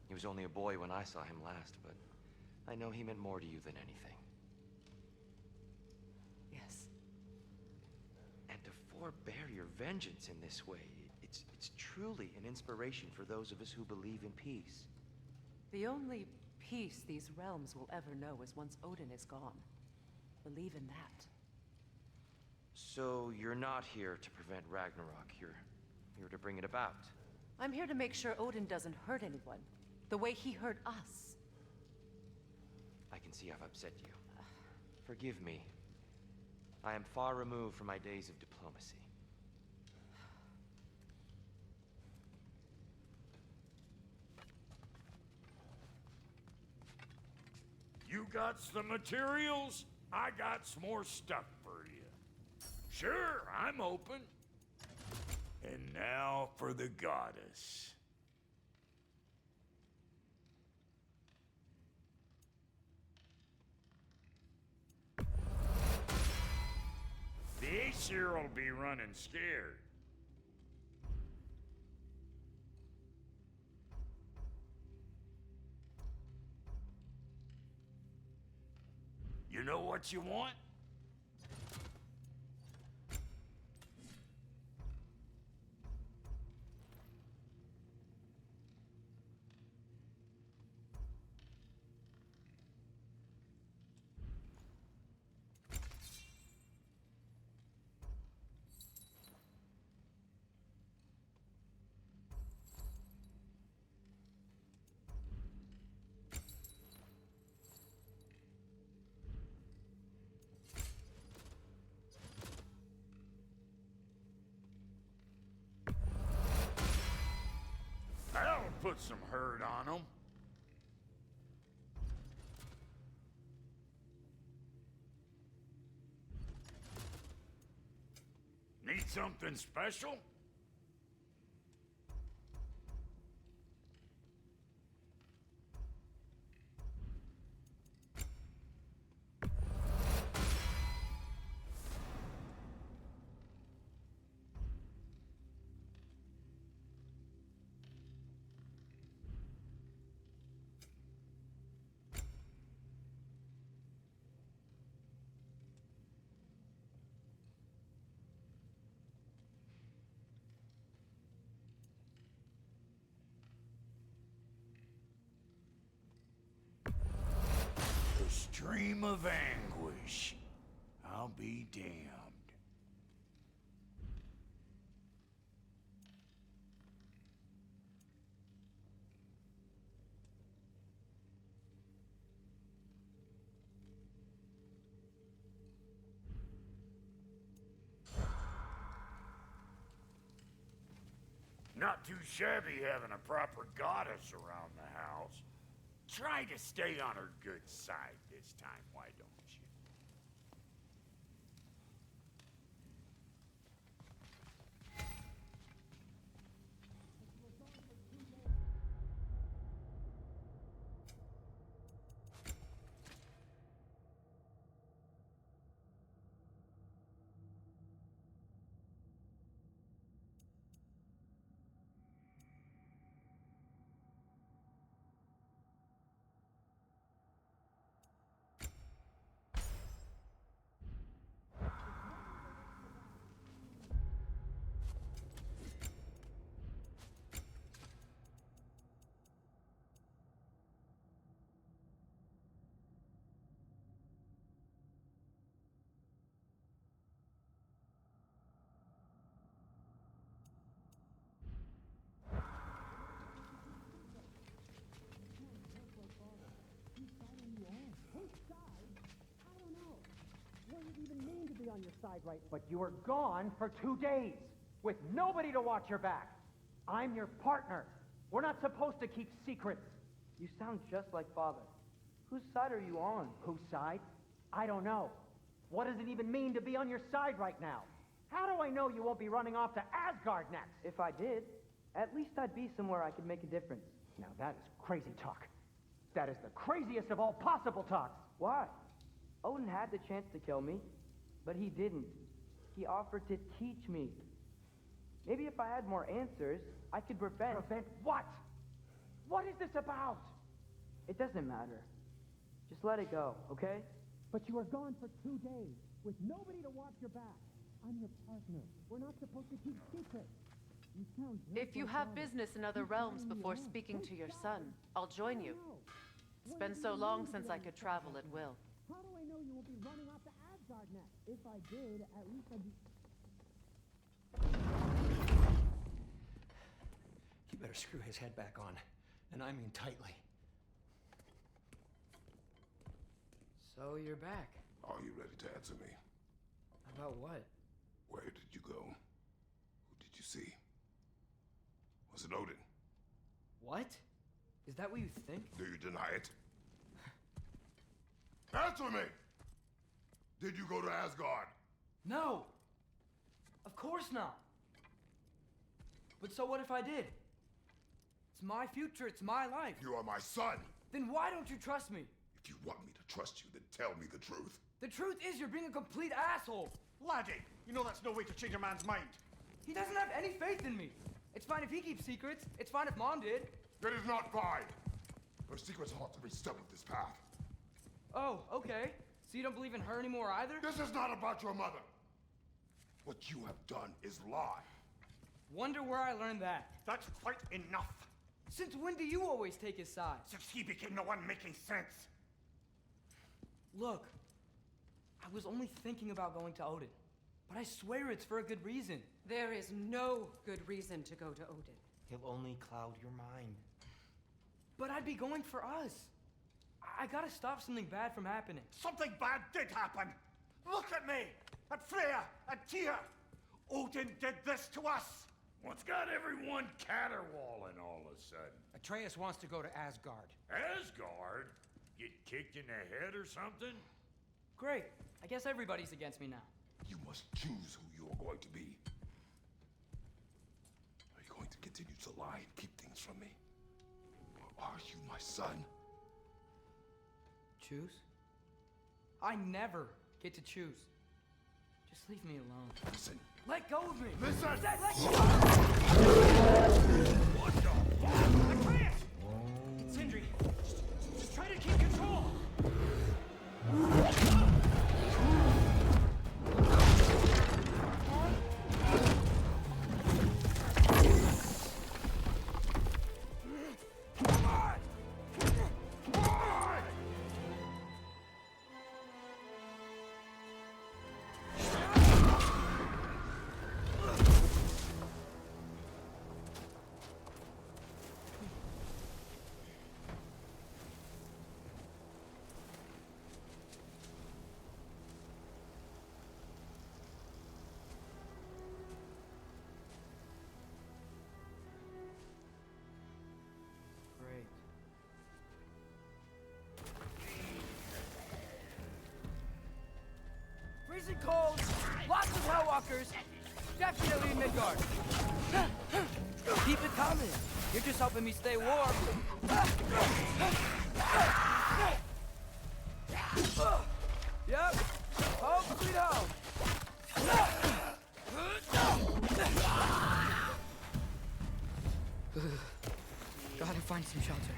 He was only a boy when I saw him last, but I know he meant more to you than anything. Yes. And to forbear your vengeance in this way, it's truly an inspiration for those of us who believe in peace. The only peace these realms will ever know is once Odin is gone. Believe in that. So you're not here to prevent Ragnarok, you're here to bring it about. I'm here to make sure Odin doesn't hurt anyone, the way he hurt us. I can see I've upset you. Forgive me. I am far removed from my days of diplomacy. You got some materials? I got some more stuff for you. Sure, I'm open. And now for the goddess. The Aesir will be running scared. You know what you want? That'll put some hurt on them. Need something special? Stream of anguish. I'll be damned. Not too shabby having a proper goddess around the house. Try to stay on her good side this time, why don't you? side right, but you were gone for 2 days, with nobody to watch your back. I'm your partner. We're not supposed to keep secrets. You sound just like Father. Whose side are you on? Whose side? I don't know. What does it even mean to be on your side right now? How do I know you won't be running off to Asgard next? If I did, at least I'd be somewhere I could make a difference. Now that is crazy talk. That is the craziest of all possible talks. Why? Odin had the chance to kill me, but he didn't. He offered to teach me. Maybe if I had more answers, I could prevent... Prevent what? What is this about? It doesn't matter. Just let it go, okay? But you were gone for 2 days, with nobody to watch your back. I'm your partner. We're not supposed to keep secrets. You sound If you have business in other realms before speaking to your son, I'll join you. It's been so long since I could travel at will. How do I know you won't be running off to Asgard next? If I did, at least I'd be... You better screw his head back on, and I mean tightly. So you're back. Are you ready to answer me? About what? Where did you go? Who did you see? Was it Odin? What? Is that what you think? Do you deny it? Answer me! Did you go to Asgard? No! Of course not! But so what if I did? It's my future, it's my life. You are my son! Then why don't you trust me? If you want me to trust you, then tell me the truth. The truth is you're being a complete asshole! Laddie, you know that's no way to change a man's mind. He doesn't have any faith in me. It's fine if he keeps secrets. It's fine if Mom did. It is not fine. Her secrets ought to be step of this path. Oh, okay. So you don't believe in her anymore either? This is not about your mother. What you have done is lie. Wonder where I learned that. That's quite enough. Since when do you always take his side? Since he became the one making sense. Look, I was only thinking about going to Odin. But I swear it's for a good reason. There is no good reason to go to Odin. He'll only cloud your mind. But I'd be going for us. I gotta stop something bad from happening. Something bad did happen. Look at me, at Freya, at Tyr. Odin did this to us. What's got everyone caterwauling all of a sudden? Atreus wants to go to Asgard. Asgard? Get kicked in the head or something? Great. I guess everybody's against me now. You must choose who you are going to be. Are you going to continue to lie and keep things from me? Or are you my son? Choose? I never get to choose. Just leave me alone. Listen. Let go of me! Listen! I said let go! What the fuck? Atreus! It's Sindri. Just try to keep control! Great. Freezing cold, lots of Hellwalkers, definitely in Midgard. Keep it coming. You're just helping me stay warm. Yep. Home sweet home. Gotta find some shelter.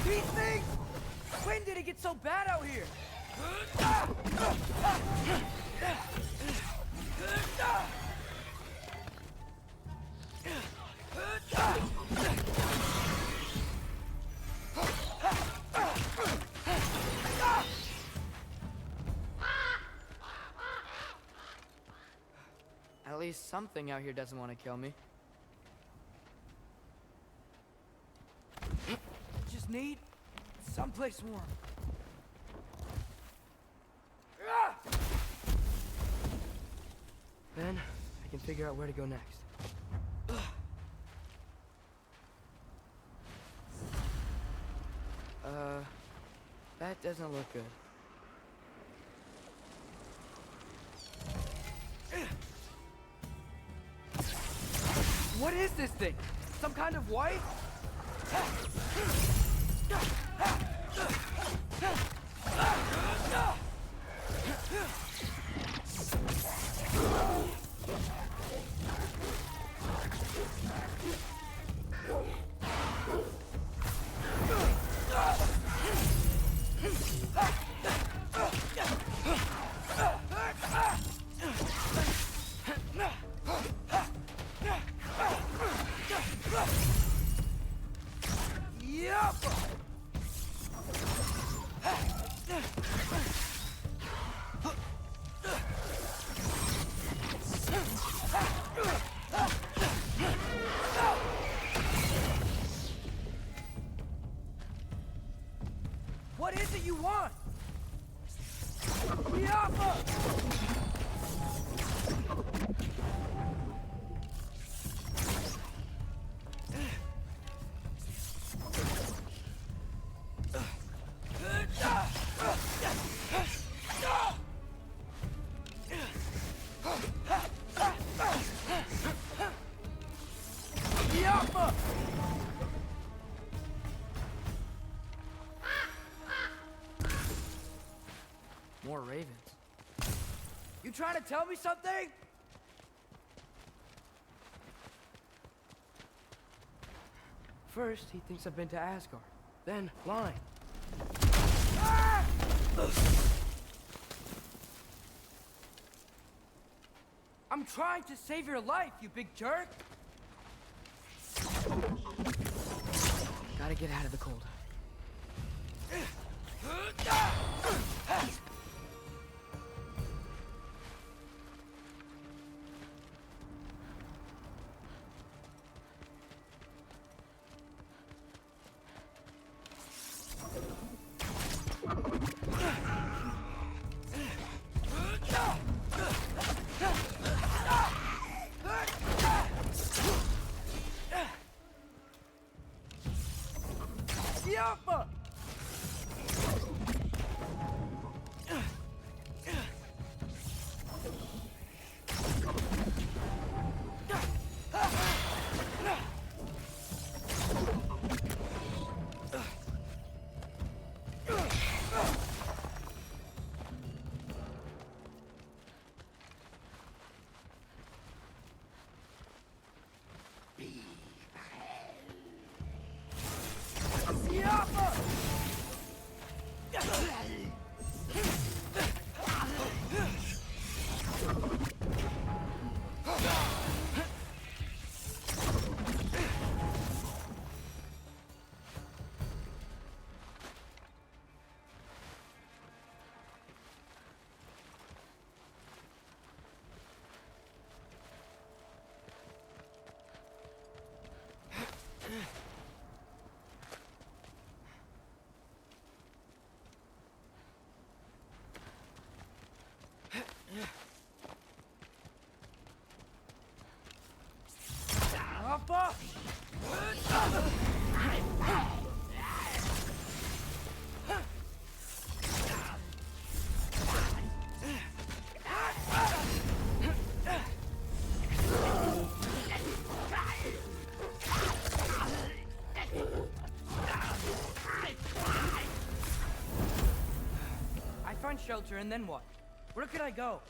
These things! When did it get so bad out here? At least something out here doesn't want to kill me. Just need someplace warm. Then I can figure out where to go next. That doesn't look good. What is this thing? Some kind of wife? What is it you want? Hjarta! More ravens. You trying to tell me something? First, he thinks I've been to Asgard. Then, lying. Ah! I'm trying to save your life, you big jerk! Gotta get out of the cold. Find shelter and then what? Where could I go?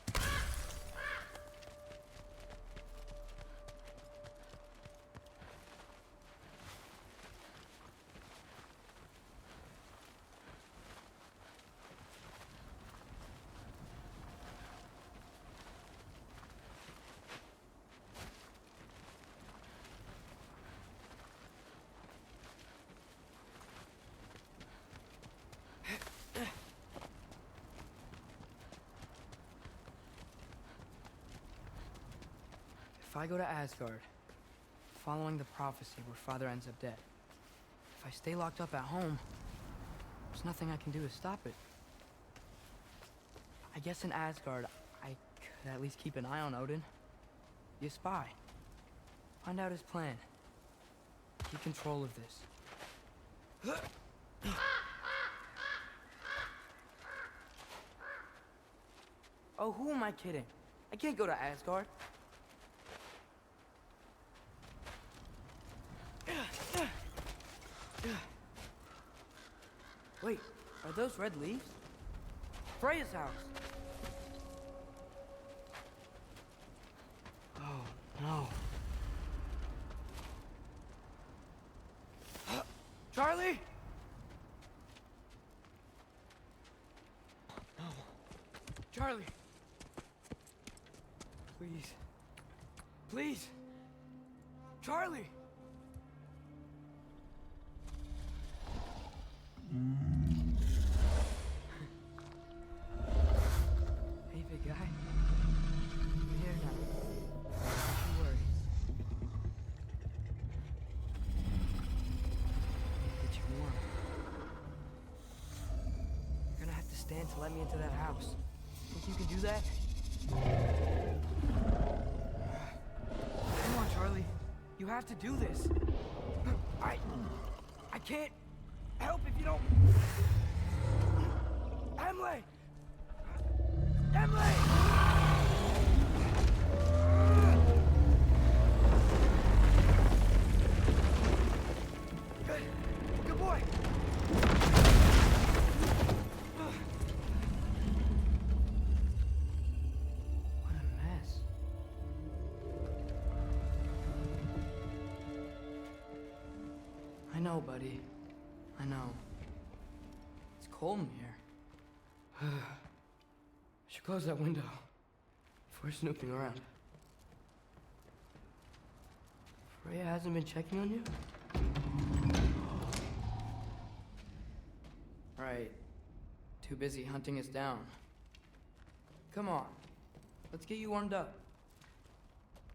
If I go to Asgard, following the prophecy where Father ends up dead, if I stay locked up at home, there's nothing I can do to stop it. I guess in Asgard, I could at least keep an eye on Odin. Be a spy. Find out his plan. Keep control of this. Oh, who am I kidding? I can't go to Asgard. Wait, are those red leaves? Freya's house! Oh, no. Charlie? No. Charlie! Please. Please! Charlie! Hey, big guy. I'm here now. Don't you worry. Get you warm. You're gonna have to stand to let me into that house. Think you can do that? Come on, Charlie. You have to do this. I can't help if you don't. Emily! Emily! Good boy! What a mess. I know, buddy. I know. It's cold in here. I should close that window if we're snooping around. Freya hasn't been checking on you? Right. Too busy hunting us down. Come on. Let's get you warmed up.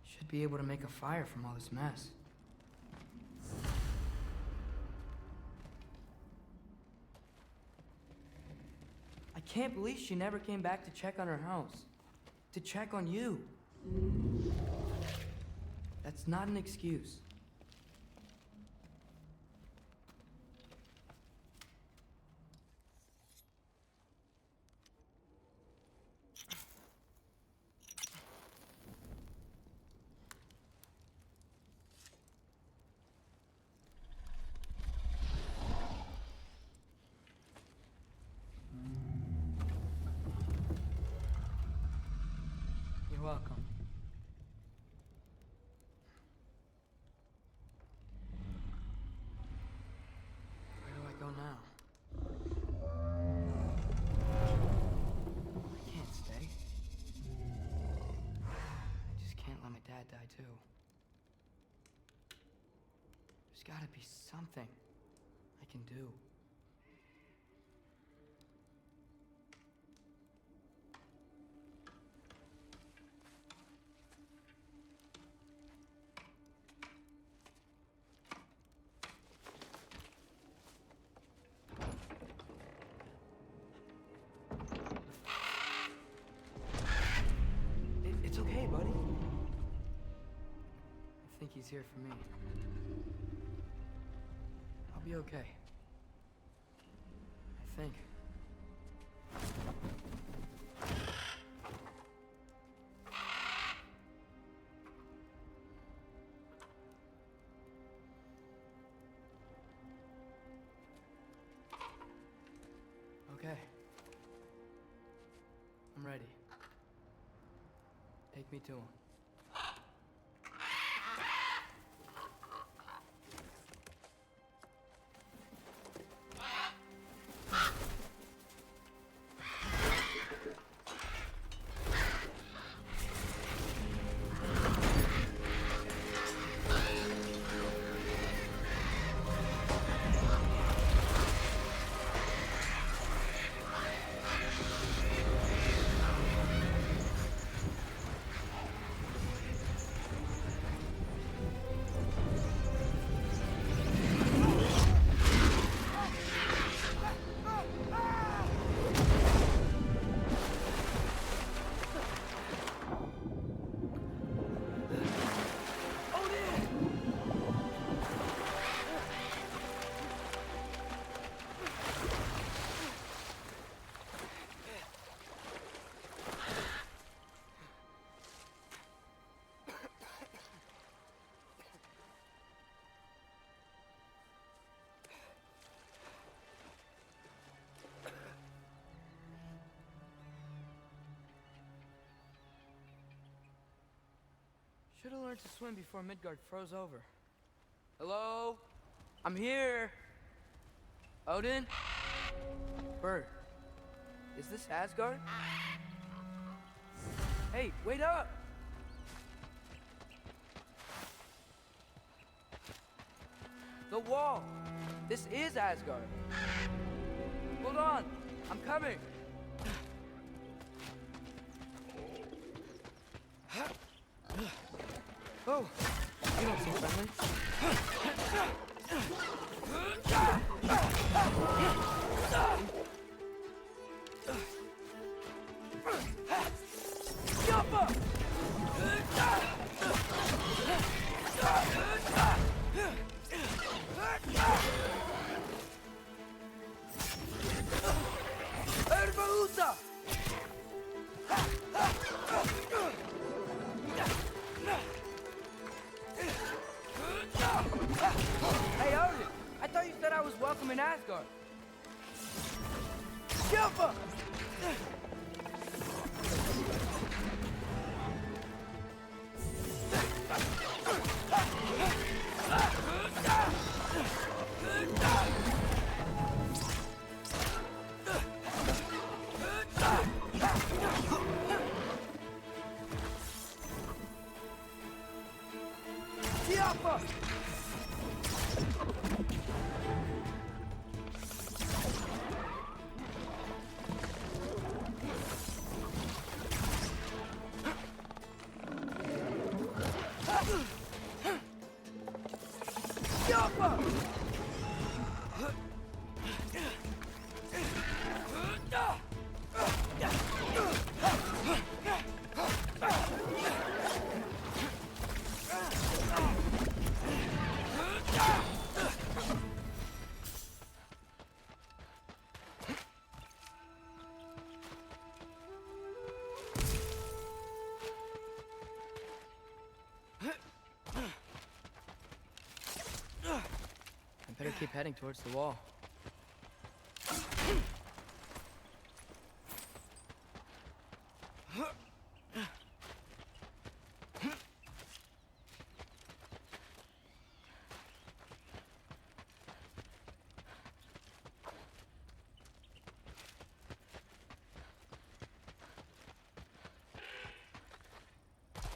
Should be able to make a fire from all this mess. I can't believe she never came back to check on her house. To check on you. That's not an excuse. You're welcome. Where do I go now? I can't stay. I just can't let my dad die too. There's gotta be something I can do. It's okay, buddy. I think he's here for me. I'll be okay. I think. Okay. I'm ready. Take me to him. Should have learned to swim before Midgard froze over. Hello? I'm here. Odin? Bird. Is this Asgard? Hey, wait up! The wall! This is Asgard! Hold on! I'm coming! Oh, you don't seem friendly. Hey, Odin! I thought you said I was welcome in Asgard. Hjarta! Better keep heading towards the wall.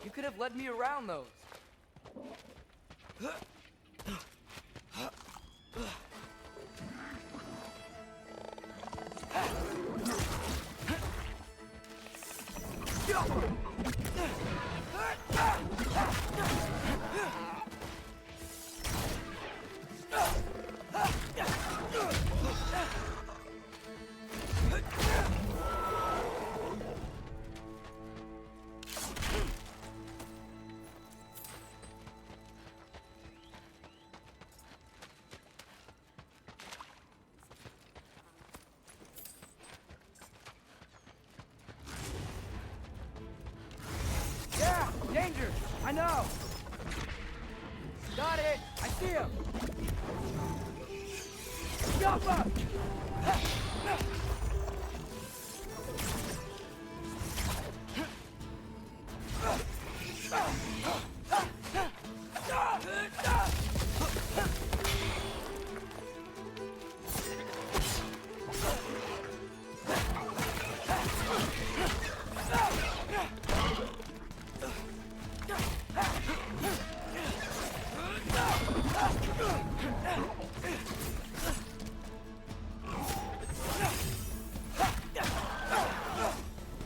You could have led me around those. Danger! I know! Got it! I see him! Jump up!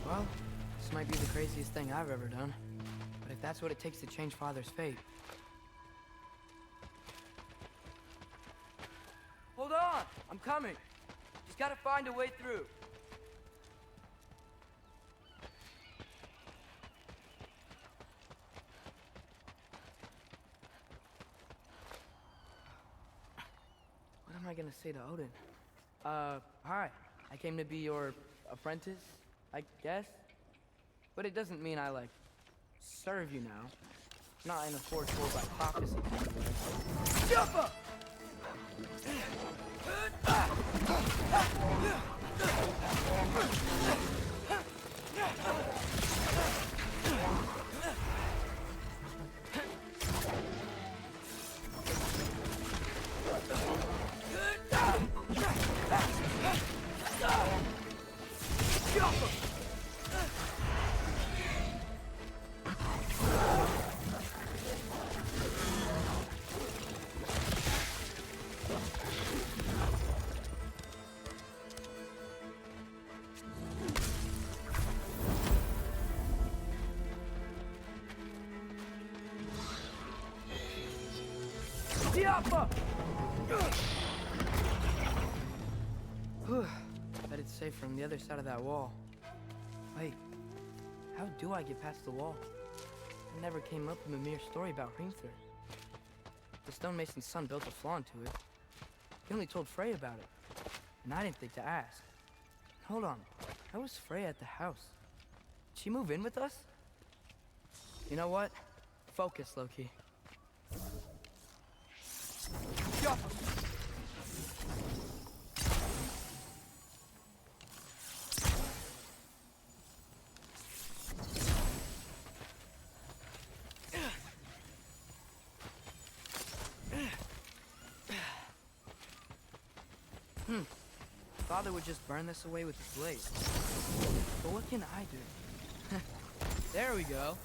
Well, this might be the craziest thing I've ever done. But if that's what it takes to change Father's fate... Hold on! I'm coming! Just gotta find a way through. What am I gonna say to Odin? Hi. I came to be your apprentice, I guess? But it doesn't mean I, like, serve you now. Not in a forceful by prophecy kind of way. Jump up! Hjarta! Bet it's safe from the other side of that wall. Wait, how do I get past the wall? It never came up in Mimir's story about Hrimthur. The stonemason's son built a flaw into it. He only told Frey about it, and I didn't think to ask. Hold on, how was Frey at the house? Did she move in with us? You know what? Focus, Loki. Father would just burn this away with his blade. But what can I do? There we go.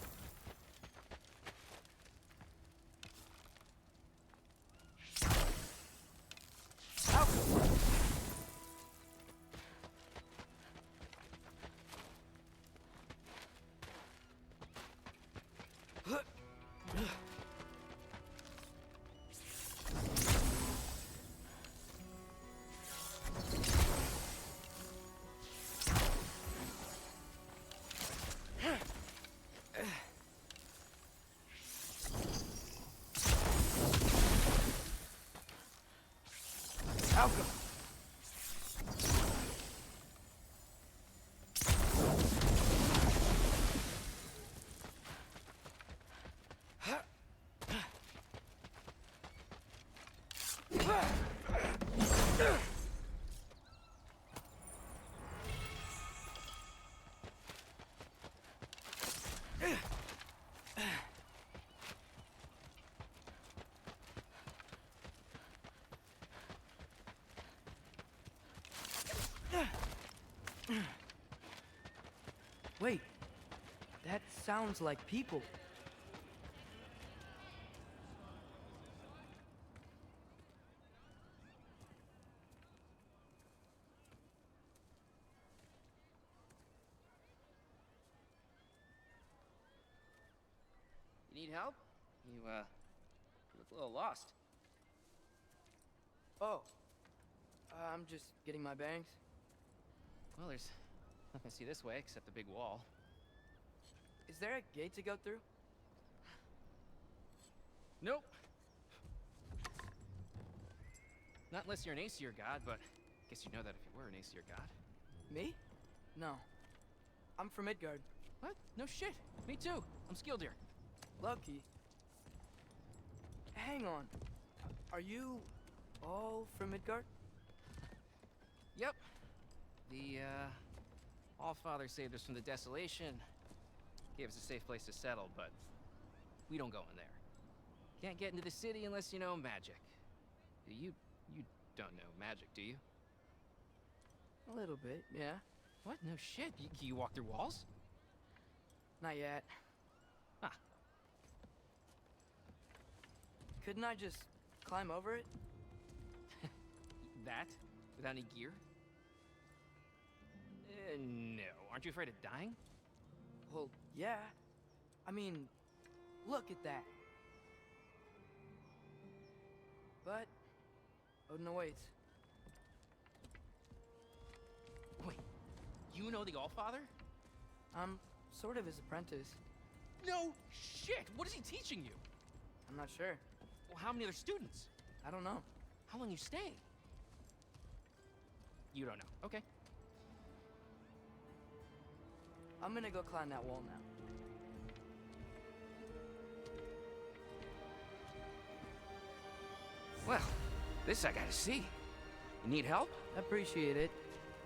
Wait, that sounds like people. You need help? You look a little lost. Oh, I'm just getting my bearings. Well, there's nothing to see this way except the big wall. Is there a gate to go through? Nope. Not unless you're an Aesir god, but I guess you know that if you were an Aesir god. Me? No. I'm from Midgard. What? No shit. Me too. I'm skilled here. Lucky. Hang on. Are you all from Midgard? Yep. The, Allfather saved us from the desolation. Gave us a safe place to settle, but we don't go in there. Can't get into the city unless you know magic. You don't know magic, do you? A little bit, yeah. What? No shit. Can you walk through walls? Not yet. Ah. Couldn't I just climb over it? That? Without any gear? No. Aren't you afraid of dying? Well, yeah. I mean, look at that. But Odin awaits. Wait, you know the Allfather? I'm sort of his apprentice. No shit! What is he teaching you? I'm not sure. Well, how many other students? I don't know. How long you stay? You don't know. Okay. I'm gonna go climb that wall now. Well, this I gotta see. You need help? Appreciate it,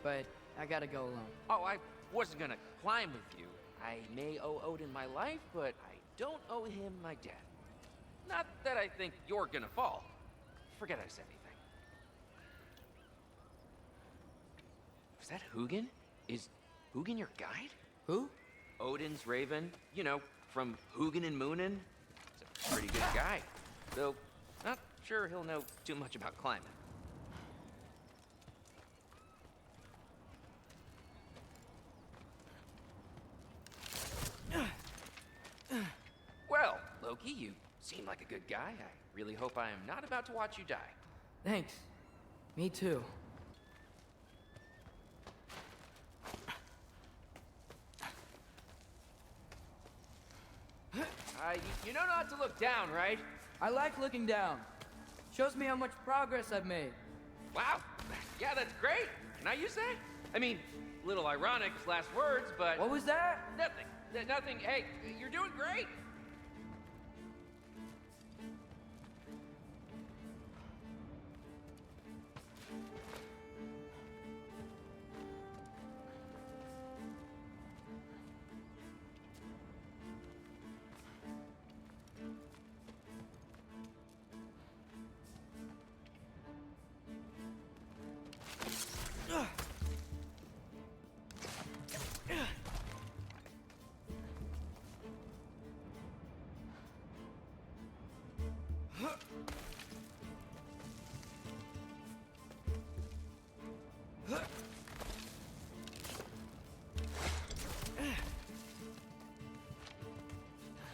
but I gotta go alone. Oh, I wasn't gonna climb with you. I may owe Odin my life, but I don't owe him my death. Not that I think you're gonna fall. Forget I said anything. Was that Hugin? Is Hugin your guide? Who? Odin's raven. You know, from Hugin and Moonin. He's a pretty good guy. Though, not sure he'll know too much about climbing. Well, Loki, you seem like a good guy. I really hope I am not about to watch you die. Thanks. Me too. You know not to look down, right? I like looking down. Shows me how much progress I've made. Wow. Yeah, that's great. Can I use that? I mean, a little ironic, his last words, but... What was that? Nothing. Nothing. Hey, you're doing great.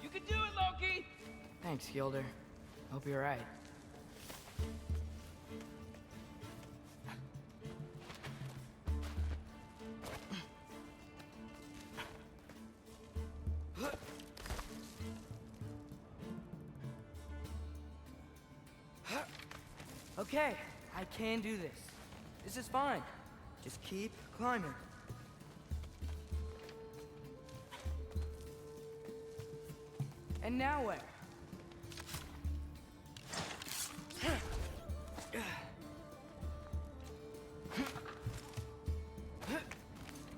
You can do it, Loki! Thanks, Gilder. Hope you're right. Okay, I can do this. This is fine. Just keep climbing. And now where?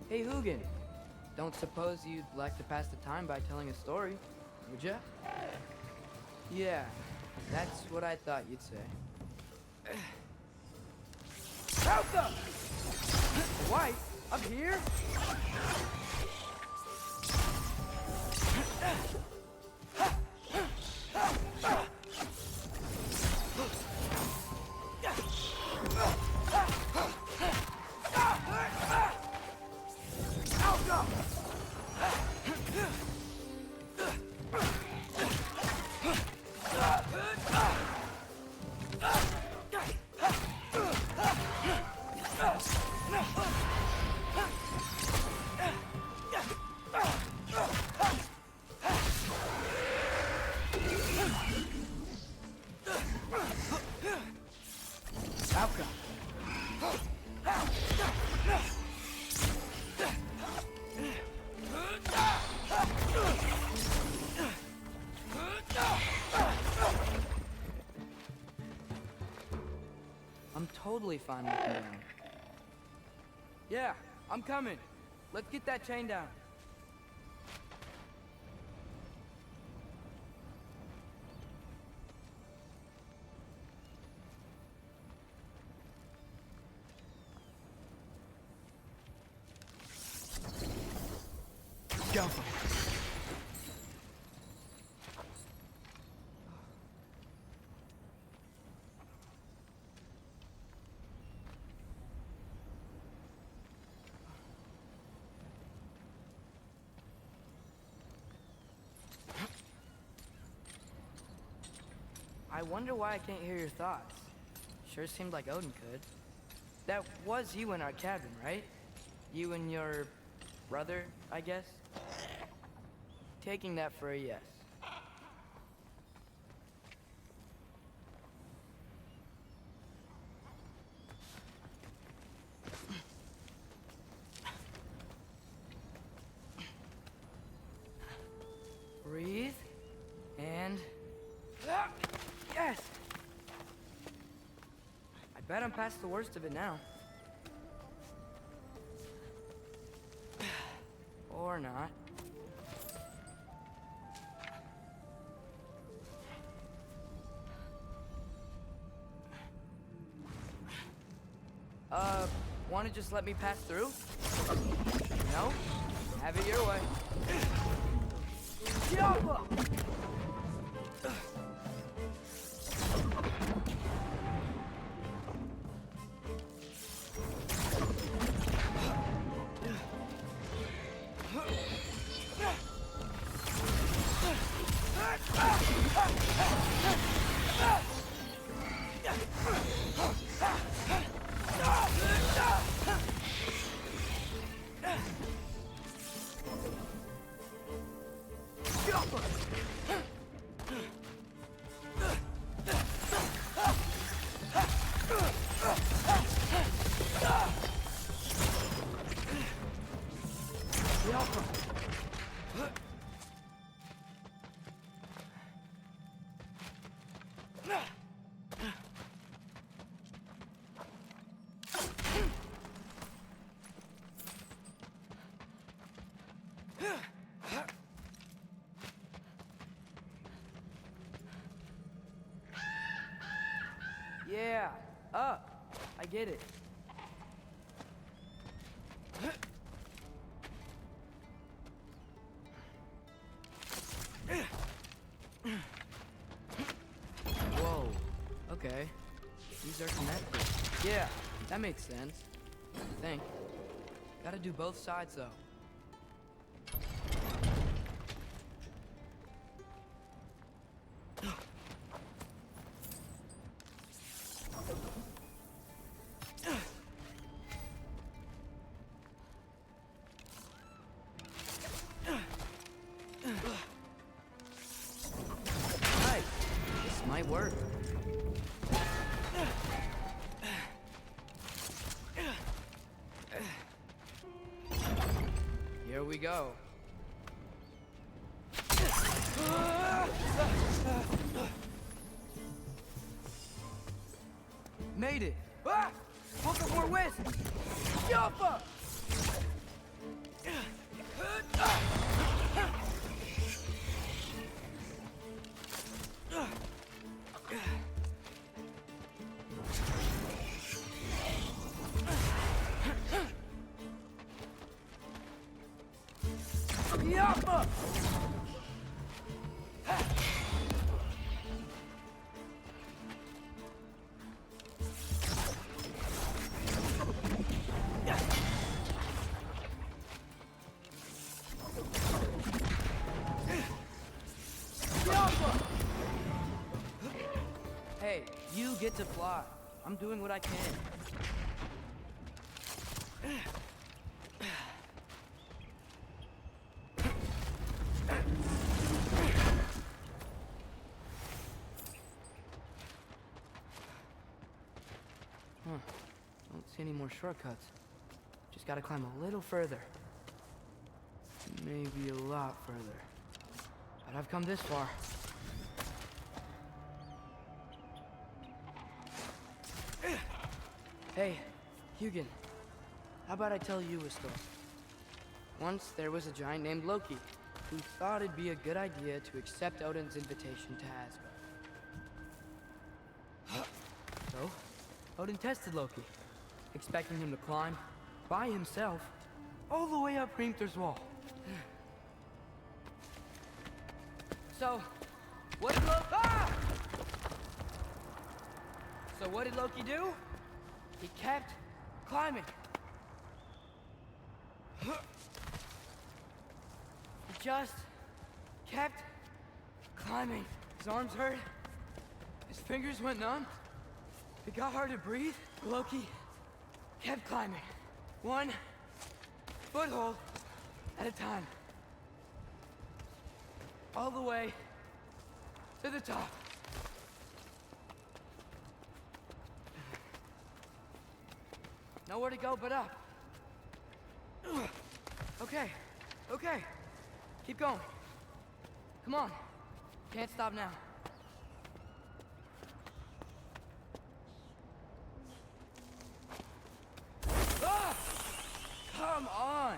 Hey, Hugin. Don't suppose you'd like to pass the time by telling a story, would ya? Yeah, that's what I thought you'd say. Hjalta! Wife, up here? I'm totally fine with that. Yeah, I'm coming. Let's get that chain down. Go for it. I wonder why I can't hear your thoughts. Sure seemed like Odin could. That was you in our cabin, right? You and your brother, I guess? Taking that for a yes. Breathe, and... Yes! I bet I'm past the worst of it now. Or not. Wanna just let me pass through? No? Have it your way. Hjalta! Yeah, up. I get it. Whoa. Okay. These are connected. Yeah, that makes sense. I think. Gotta do both sides, though. Work. Here we go. Made it. Ah! Book of War West. Hjarta! Hey, you get to fly. I'm doing what I can. Don't see any more shortcuts. Just gotta climb a little further. Maybe a lot further. But I've come this far. Hey, Hugin. How about I tell you a story? Once there was a giant named Loki who thought it'd be a good idea to accept Odin's invitation to Asgard. So, Odin tested Loki, expecting him to climb, by himself, all the way up Hrimthur's wall. So, what did Loki do? He kept climbing. He just kept climbing. His arms hurt. His fingers went numb. It got hard to breathe. Loki kept climbing. One foothold at a time. All the way to the top. Nowhere to go but up. Okay, okay. Keep going. Come on. Can't stop now. Ah! Come on!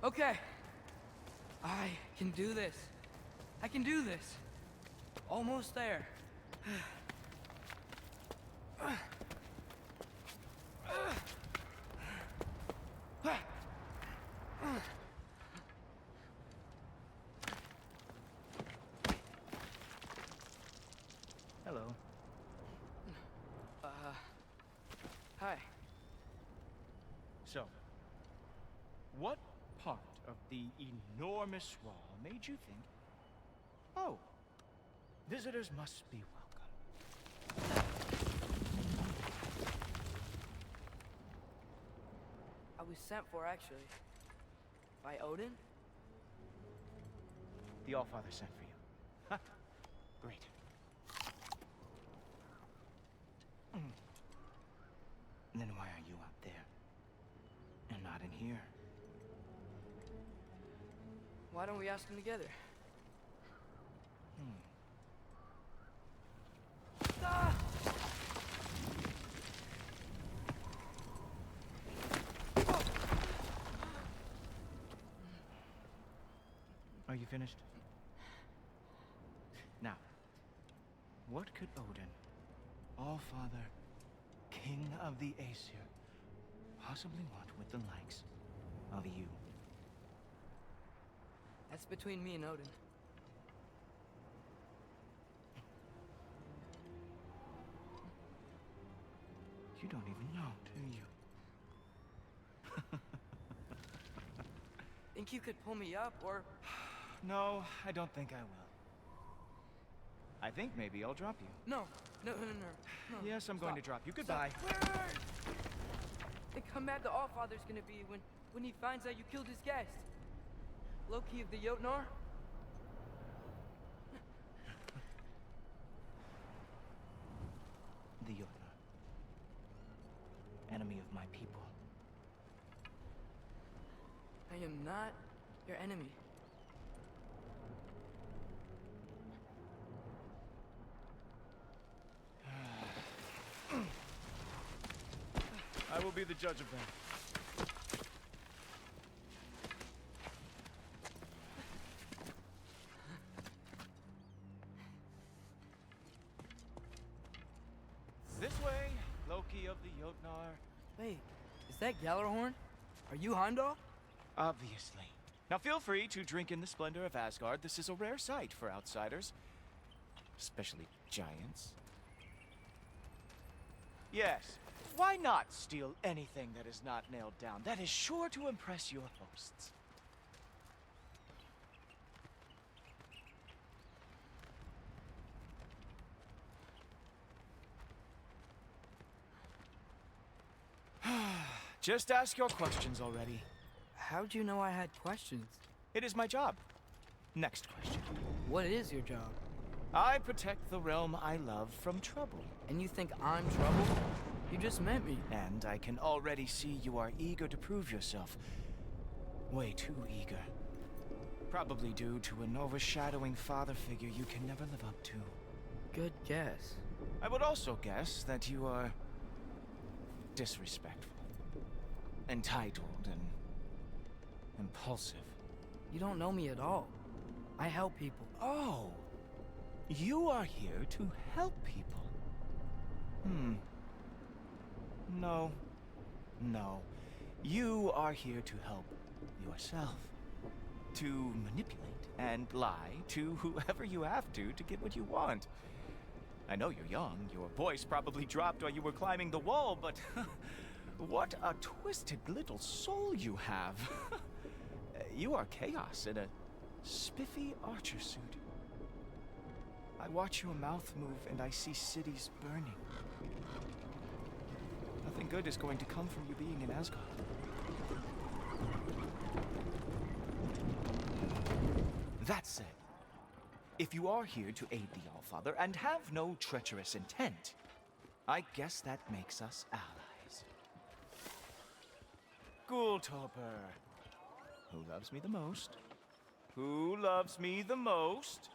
Okay. I can do this. I can do this. Almost there. Hello. Hi. So, what part of the enormous wall made you think, oh, visitors must be welcome? I was sent for, actually. By Odin? The Allfather sent for you. Huh. Great. Then why are you out there? And not in here? Why don't we ask them together? Ah! Are you finished? Now, what could Odin, All-Father, King of the Aesir, possibly want with the likes of you? That's between me and Odin. You don't even know, do you? Think you could pull me up, or... No, I don't think I will. I think maybe I'll drop you. No. Yes, I'm going to drop you. Goodbye. Think how mad the Allfather's gonna be when he finds out you killed his guest. Loki of the Jotnar? The Jotnar. Enemy of my people. I am not your enemy. I will be the judge of that. This way, Loki of the Jotnar. Wait, is that Gjallarhorn? Are you Heimdall? Obviously. Now feel free to drink in the splendor of Asgard. This is a rare sight for outsiders. Especially giants. Yes, why not steal anything that is not nailed down? That is sure to impress your hosts. Just ask your questions already. How'd you know I had questions? It is my job. Next question. What is your job? I protect the realm I love from trouble. And you think I'm trouble? You just met me. And I can already see you are eager to prove yourself. Way too eager. Probably due to an overshadowing father figure you can never live up to. Good guess. I would also guess that you are disrespectful, entitled, and impulsive. You don't know me at all. I help people. Oh, you are here to help people. No. You are here to help yourself. To manipulate and lie to whoever you have to get what you want. I know you're young. Your voice probably dropped while you were climbing the wall, but what a twisted little soul you have. You are chaos in a spiffy archer suit. I watch your mouth move and I see cities burning. Nothing good is going to come from you being in Asgard. That said, if you are here to aid the Allfather and have no treacherous intent, I guess that makes us allies. Gultoper. Who loves me the most? Who loves me the most?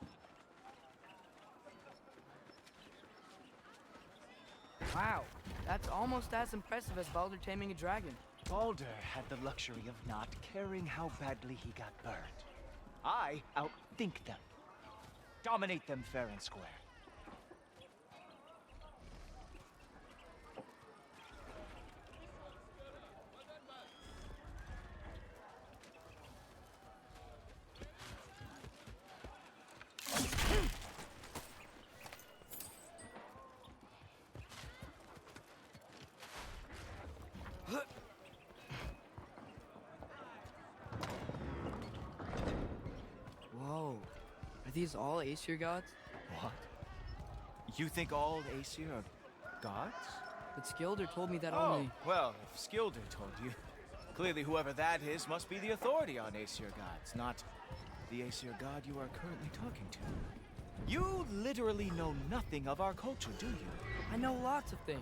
Wow, that's almost as impressive as Baldur taming a dragon. Baldur had the luxury of not caring how badly he got burned. I outthink them. Dominate them fair and square. Whoa. Are these all Aesir gods? What? You think all Aesir are gods? But Skilder told me that Oh, only... well, if Skilder told you, clearly whoever that is must be the authority on Aesir gods, not the Aesir god you are currently talking to. You literally know nothing of our culture, do you? I know lots of things.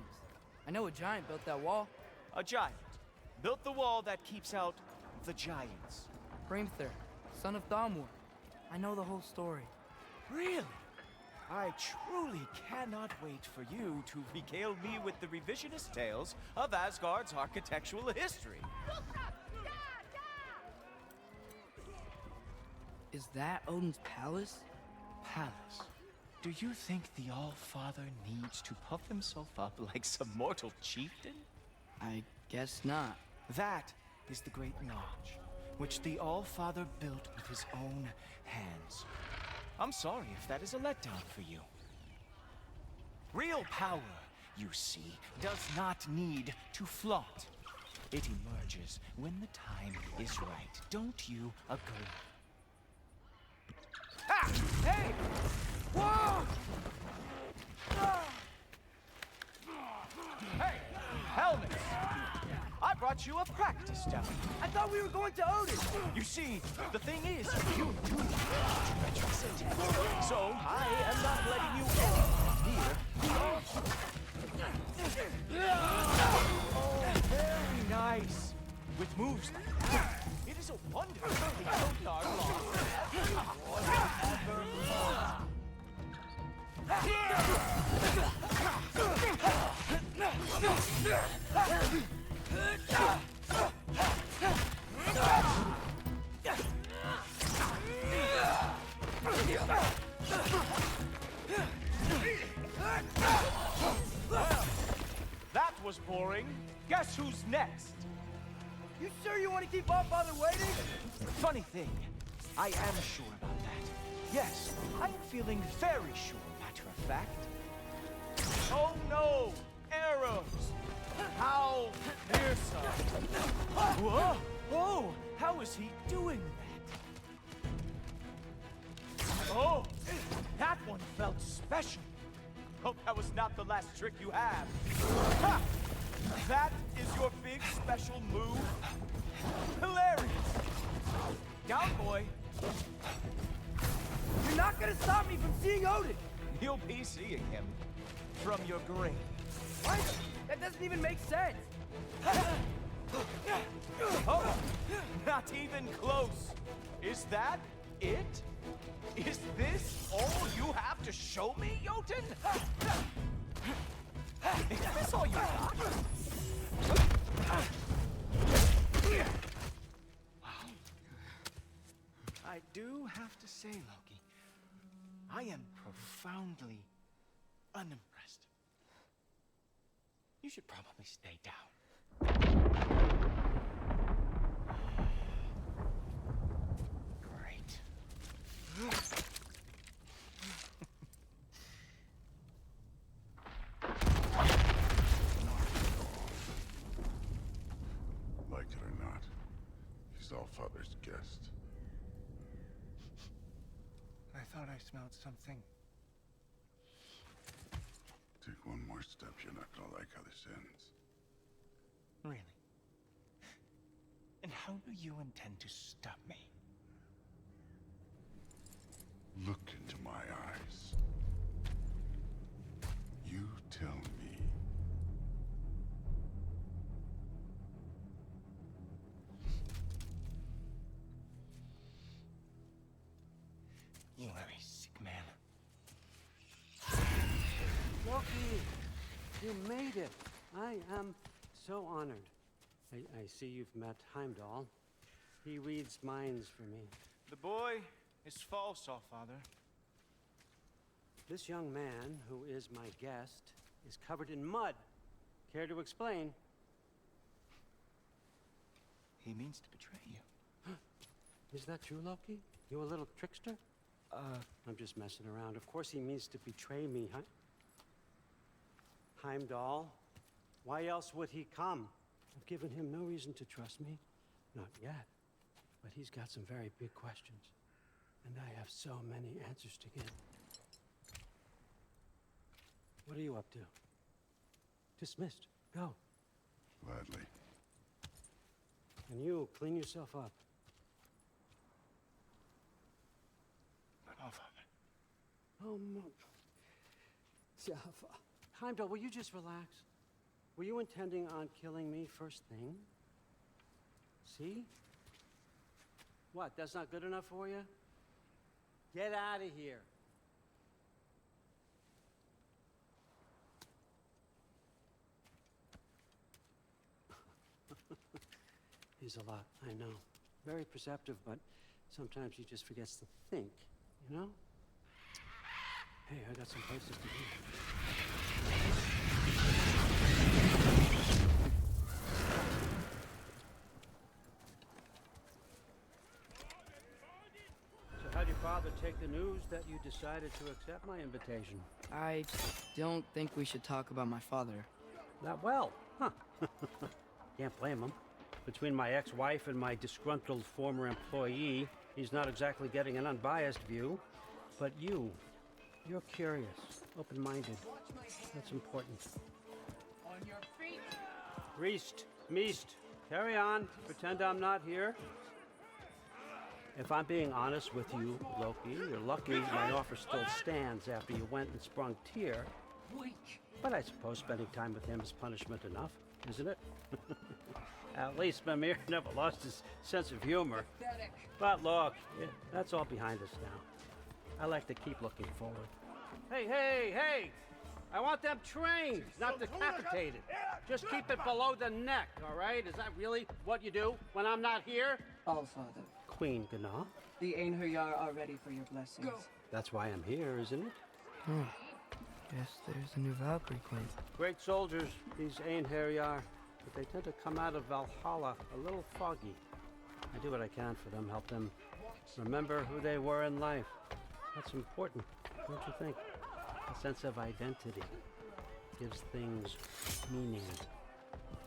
I know a giant built that wall. A giant built the wall that keeps out the giants. Hrimthur, son of Thamur. I know the whole story. Really? I truly cannot wait for you to regale me with the revisionist tales of Asgard's architectural history. Is that Odin's palace? Palace? Do you think the All-Father needs to puff himself up like some mortal chieftain? I guess not. That is the Great Lodge, which the All-Father built with his own hands. I'm sorry if that is a letdown for you. Real power, you see, does not need to flaunt. It emerges when the time is right. Don't you agree? Ah! Hey! Whoa! Hey! Helmet! I brought you a practice down. I thought we were going to Odin! You see, the thing is, you do retrocede. So I am not letting you near the altar. Oh, very nice. With moves like that, it is a wonder the Odin are lost. Ever lost. Well, that was boring. Guess who's next? You sure you want to keep our father waiting? Funny thing, I am sure about that. Yes, I am feeling very sure, matter of fact. Oh no! Arrows! How fearsome! Whoa! Whoa! How is he doing that? Oh! That one felt special! Hope that was not the last trick you have. Ha! That is your big special move? Hilarious! Down, boy! You're not gonna stop me from seeing Odin! You'll be seeing him from your grave. What? That doesn't even make sense! Oh, not even close. Is that it? Is this all you have to show me, Jotun? Is this all you got? Wow. I do have to say, Loki, I am profoundly unimpressed. You should probably stay down. Great. Like it or not, he's Allfather's guest. I thought I smelled something. Take one more step, you're not gonna like how this ends. Really? And how do you intend to stop me? Look into my eyes. You tell me. You are a sick man. Loki, you made it. I am so honored. I see you've met Heimdall. He reads minds for me. The boy is false, Allfather. This young man, who is my guest, is covered in mud. Care to explain? He means to betray you. Is that true, Loki? You a little trickster? I'm just messing around. Of course he means to betray me, huh? Heimdall? Why else would he come? I've given him no reason to trust me. Not yet. But he's got some very big questions. And I have so many answers to give. What are you up to? Dismissed. Go. Gladly. And you, clean yourself up. But Allfather. Oh, no. Jaffa. Heimdall, will you just relax? Were you intending on killing me first thing? See? What, that's not good enough for you? Get out of here. He's a lot, I know. Very perceptive, but sometimes he just forgets to think, you know? Hey, I got some places to be. So how'd your father take the news that you decided to accept my invitation? I don't think we should talk about my father. Not well, huh? Can't blame him. Between my ex-wife and my disgruntled former employee, he's not exactly getting an unbiased view. But you're curious, open-minded. That's important. On your feet. Priest, Meest, carry on. Pretend I'm not here. If I'm being honest with you, Loki, you're lucky my offer still stands after you went and sprung Tyr. But I suppose spending time with him is punishment enough, isn't it? At least Mimir never lost his sense of humor. But look, that's all behind us now. I like to keep looking forward. Hey, hey, hey! I want them trained, not decapitated. Just keep it below the neck, all right? Is that really what you do when I'm not here? Allfather, Queen Gná. the Einherjar are ready for your blessings. That's why I'm here, isn't it? Hmm. Guess there's a new Valkyrie Queen. Great soldiers, these Einherjar, but they tend to come out of Valhalla a little foggy. I do what I can for them, help them remember who they were in life. That's important, don't you think? A sense of identity gives things meaning.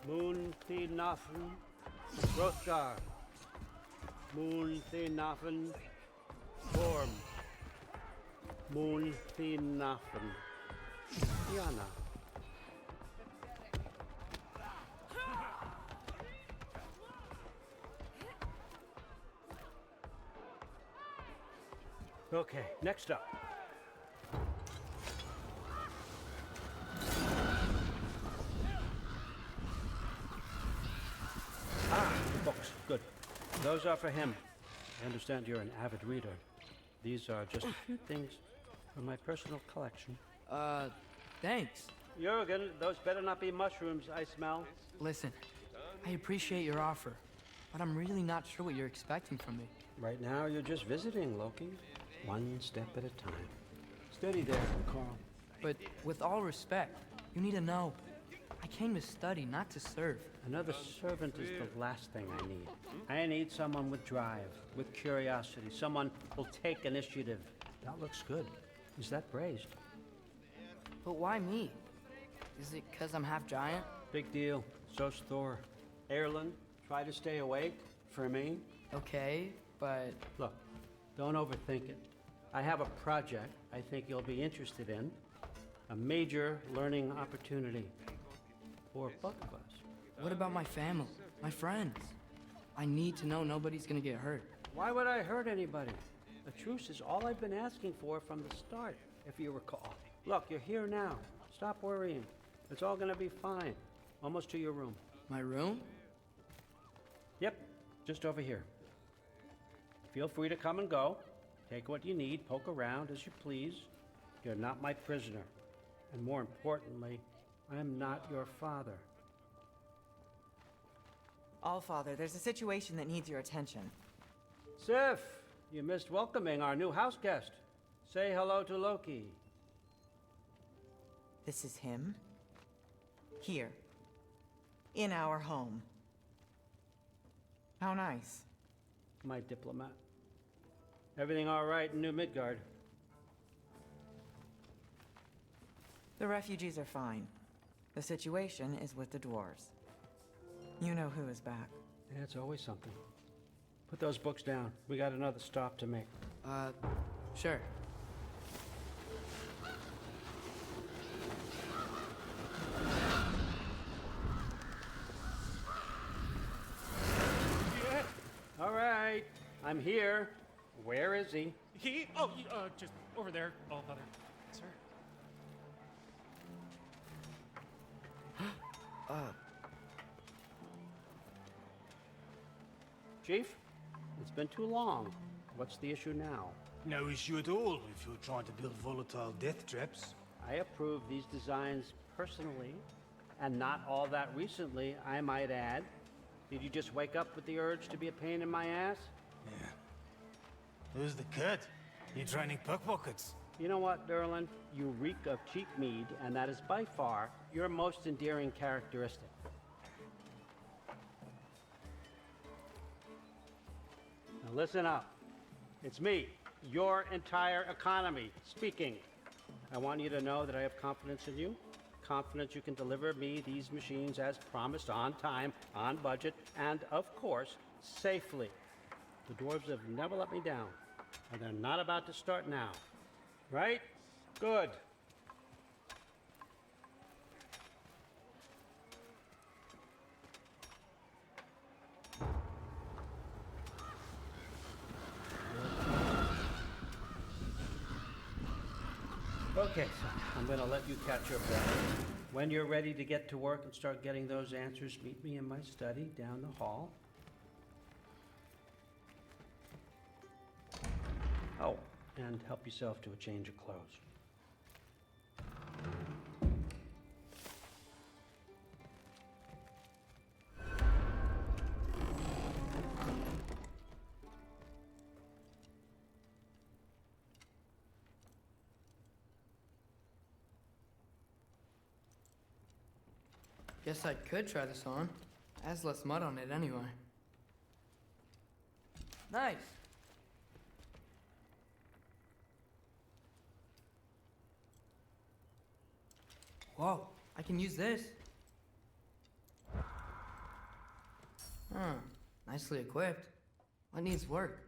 Moon Thinafen, Hrothgar. Moon Thinafen, Gorm. Moon Thinafen, Yana. Okay, next up. Books, good. Those are for him. I understand you're an avid reader. These are just a few things from my personal collection. Thanks. Jurgen, those better not be mushrooms I smell. Listen, I appreciate your offer, but I'm really not sure what you're expecting from me. Right now, you're just visiting, Loki. One step at a time. Steady there, Carl. But with all respect, you need to know, I came to study, not to serve. Another servant is the last thing I need. I need someone with drive, with curiosity, someone who'll take initiative. That looks good. Is that braised? But why me? Is it because I'm half giant? Big deal. So's Thor. Erlen, try to stay awake for me. Okay, but... Look, don't overthink it. I have a project I think you'll be interested in. A major learning opportunity for both of us. What about my family, my friends? I need to know nobody's gonna get hurt. Why would I hurt anybody? A truce is all I've been asking for from the start, if you recall. Look, you're here now. Stop worrying. It's all gonna be fine. Almost to your room. My room? Yep, just over here. Feel free to come and go. Take what you need, poke around as you please. You're not my prisoner. And more importantly, I'm not your father. Allfather, there's a situation that needs your attention. Sif, you missed welcoming our new house guest. Say hello to Loki. This is him? Here. In our home. How nice. My diplomat. Everything all right in New Midgard? The refugees are fine. The situation is with the dwarves. You know who is back. Yeah, it's always something. Put those books down. We got another stop to make. Sure. All right, I'm here. Where is he? Just over there, Allfather. Sir. Chief, it's been too long. What's the issue now? No issue at all if you're trying to build volatile death traps. I approve these designs personally, and not all that recently, I might add. Did you just wake up with the urge to be a pain in my ass? Yeah. Who's the cut? You're training pickpockets. You know what, Derlin? You reek of cheap mead, and that is by far your most endearing characteristic. Now listen up. It's me, your entire economy, speaking. I want you to know that I have confidence in you. Confidence you can deliver me these machines as promised, on time, on budget, and of course, safely. The dwarves have never let me down, and they're not about to start now. Right? Good. Okay, so I'm gonna let you catch your breath. When you're ready to get to work and start getting those answers, meet me in my study down the hall. Oh, and help yourself to a change of clothes. Guess I could try this on. It has less mud on it anyway. Nice. Whoa, I can use this. Nicely equipped. What needs work?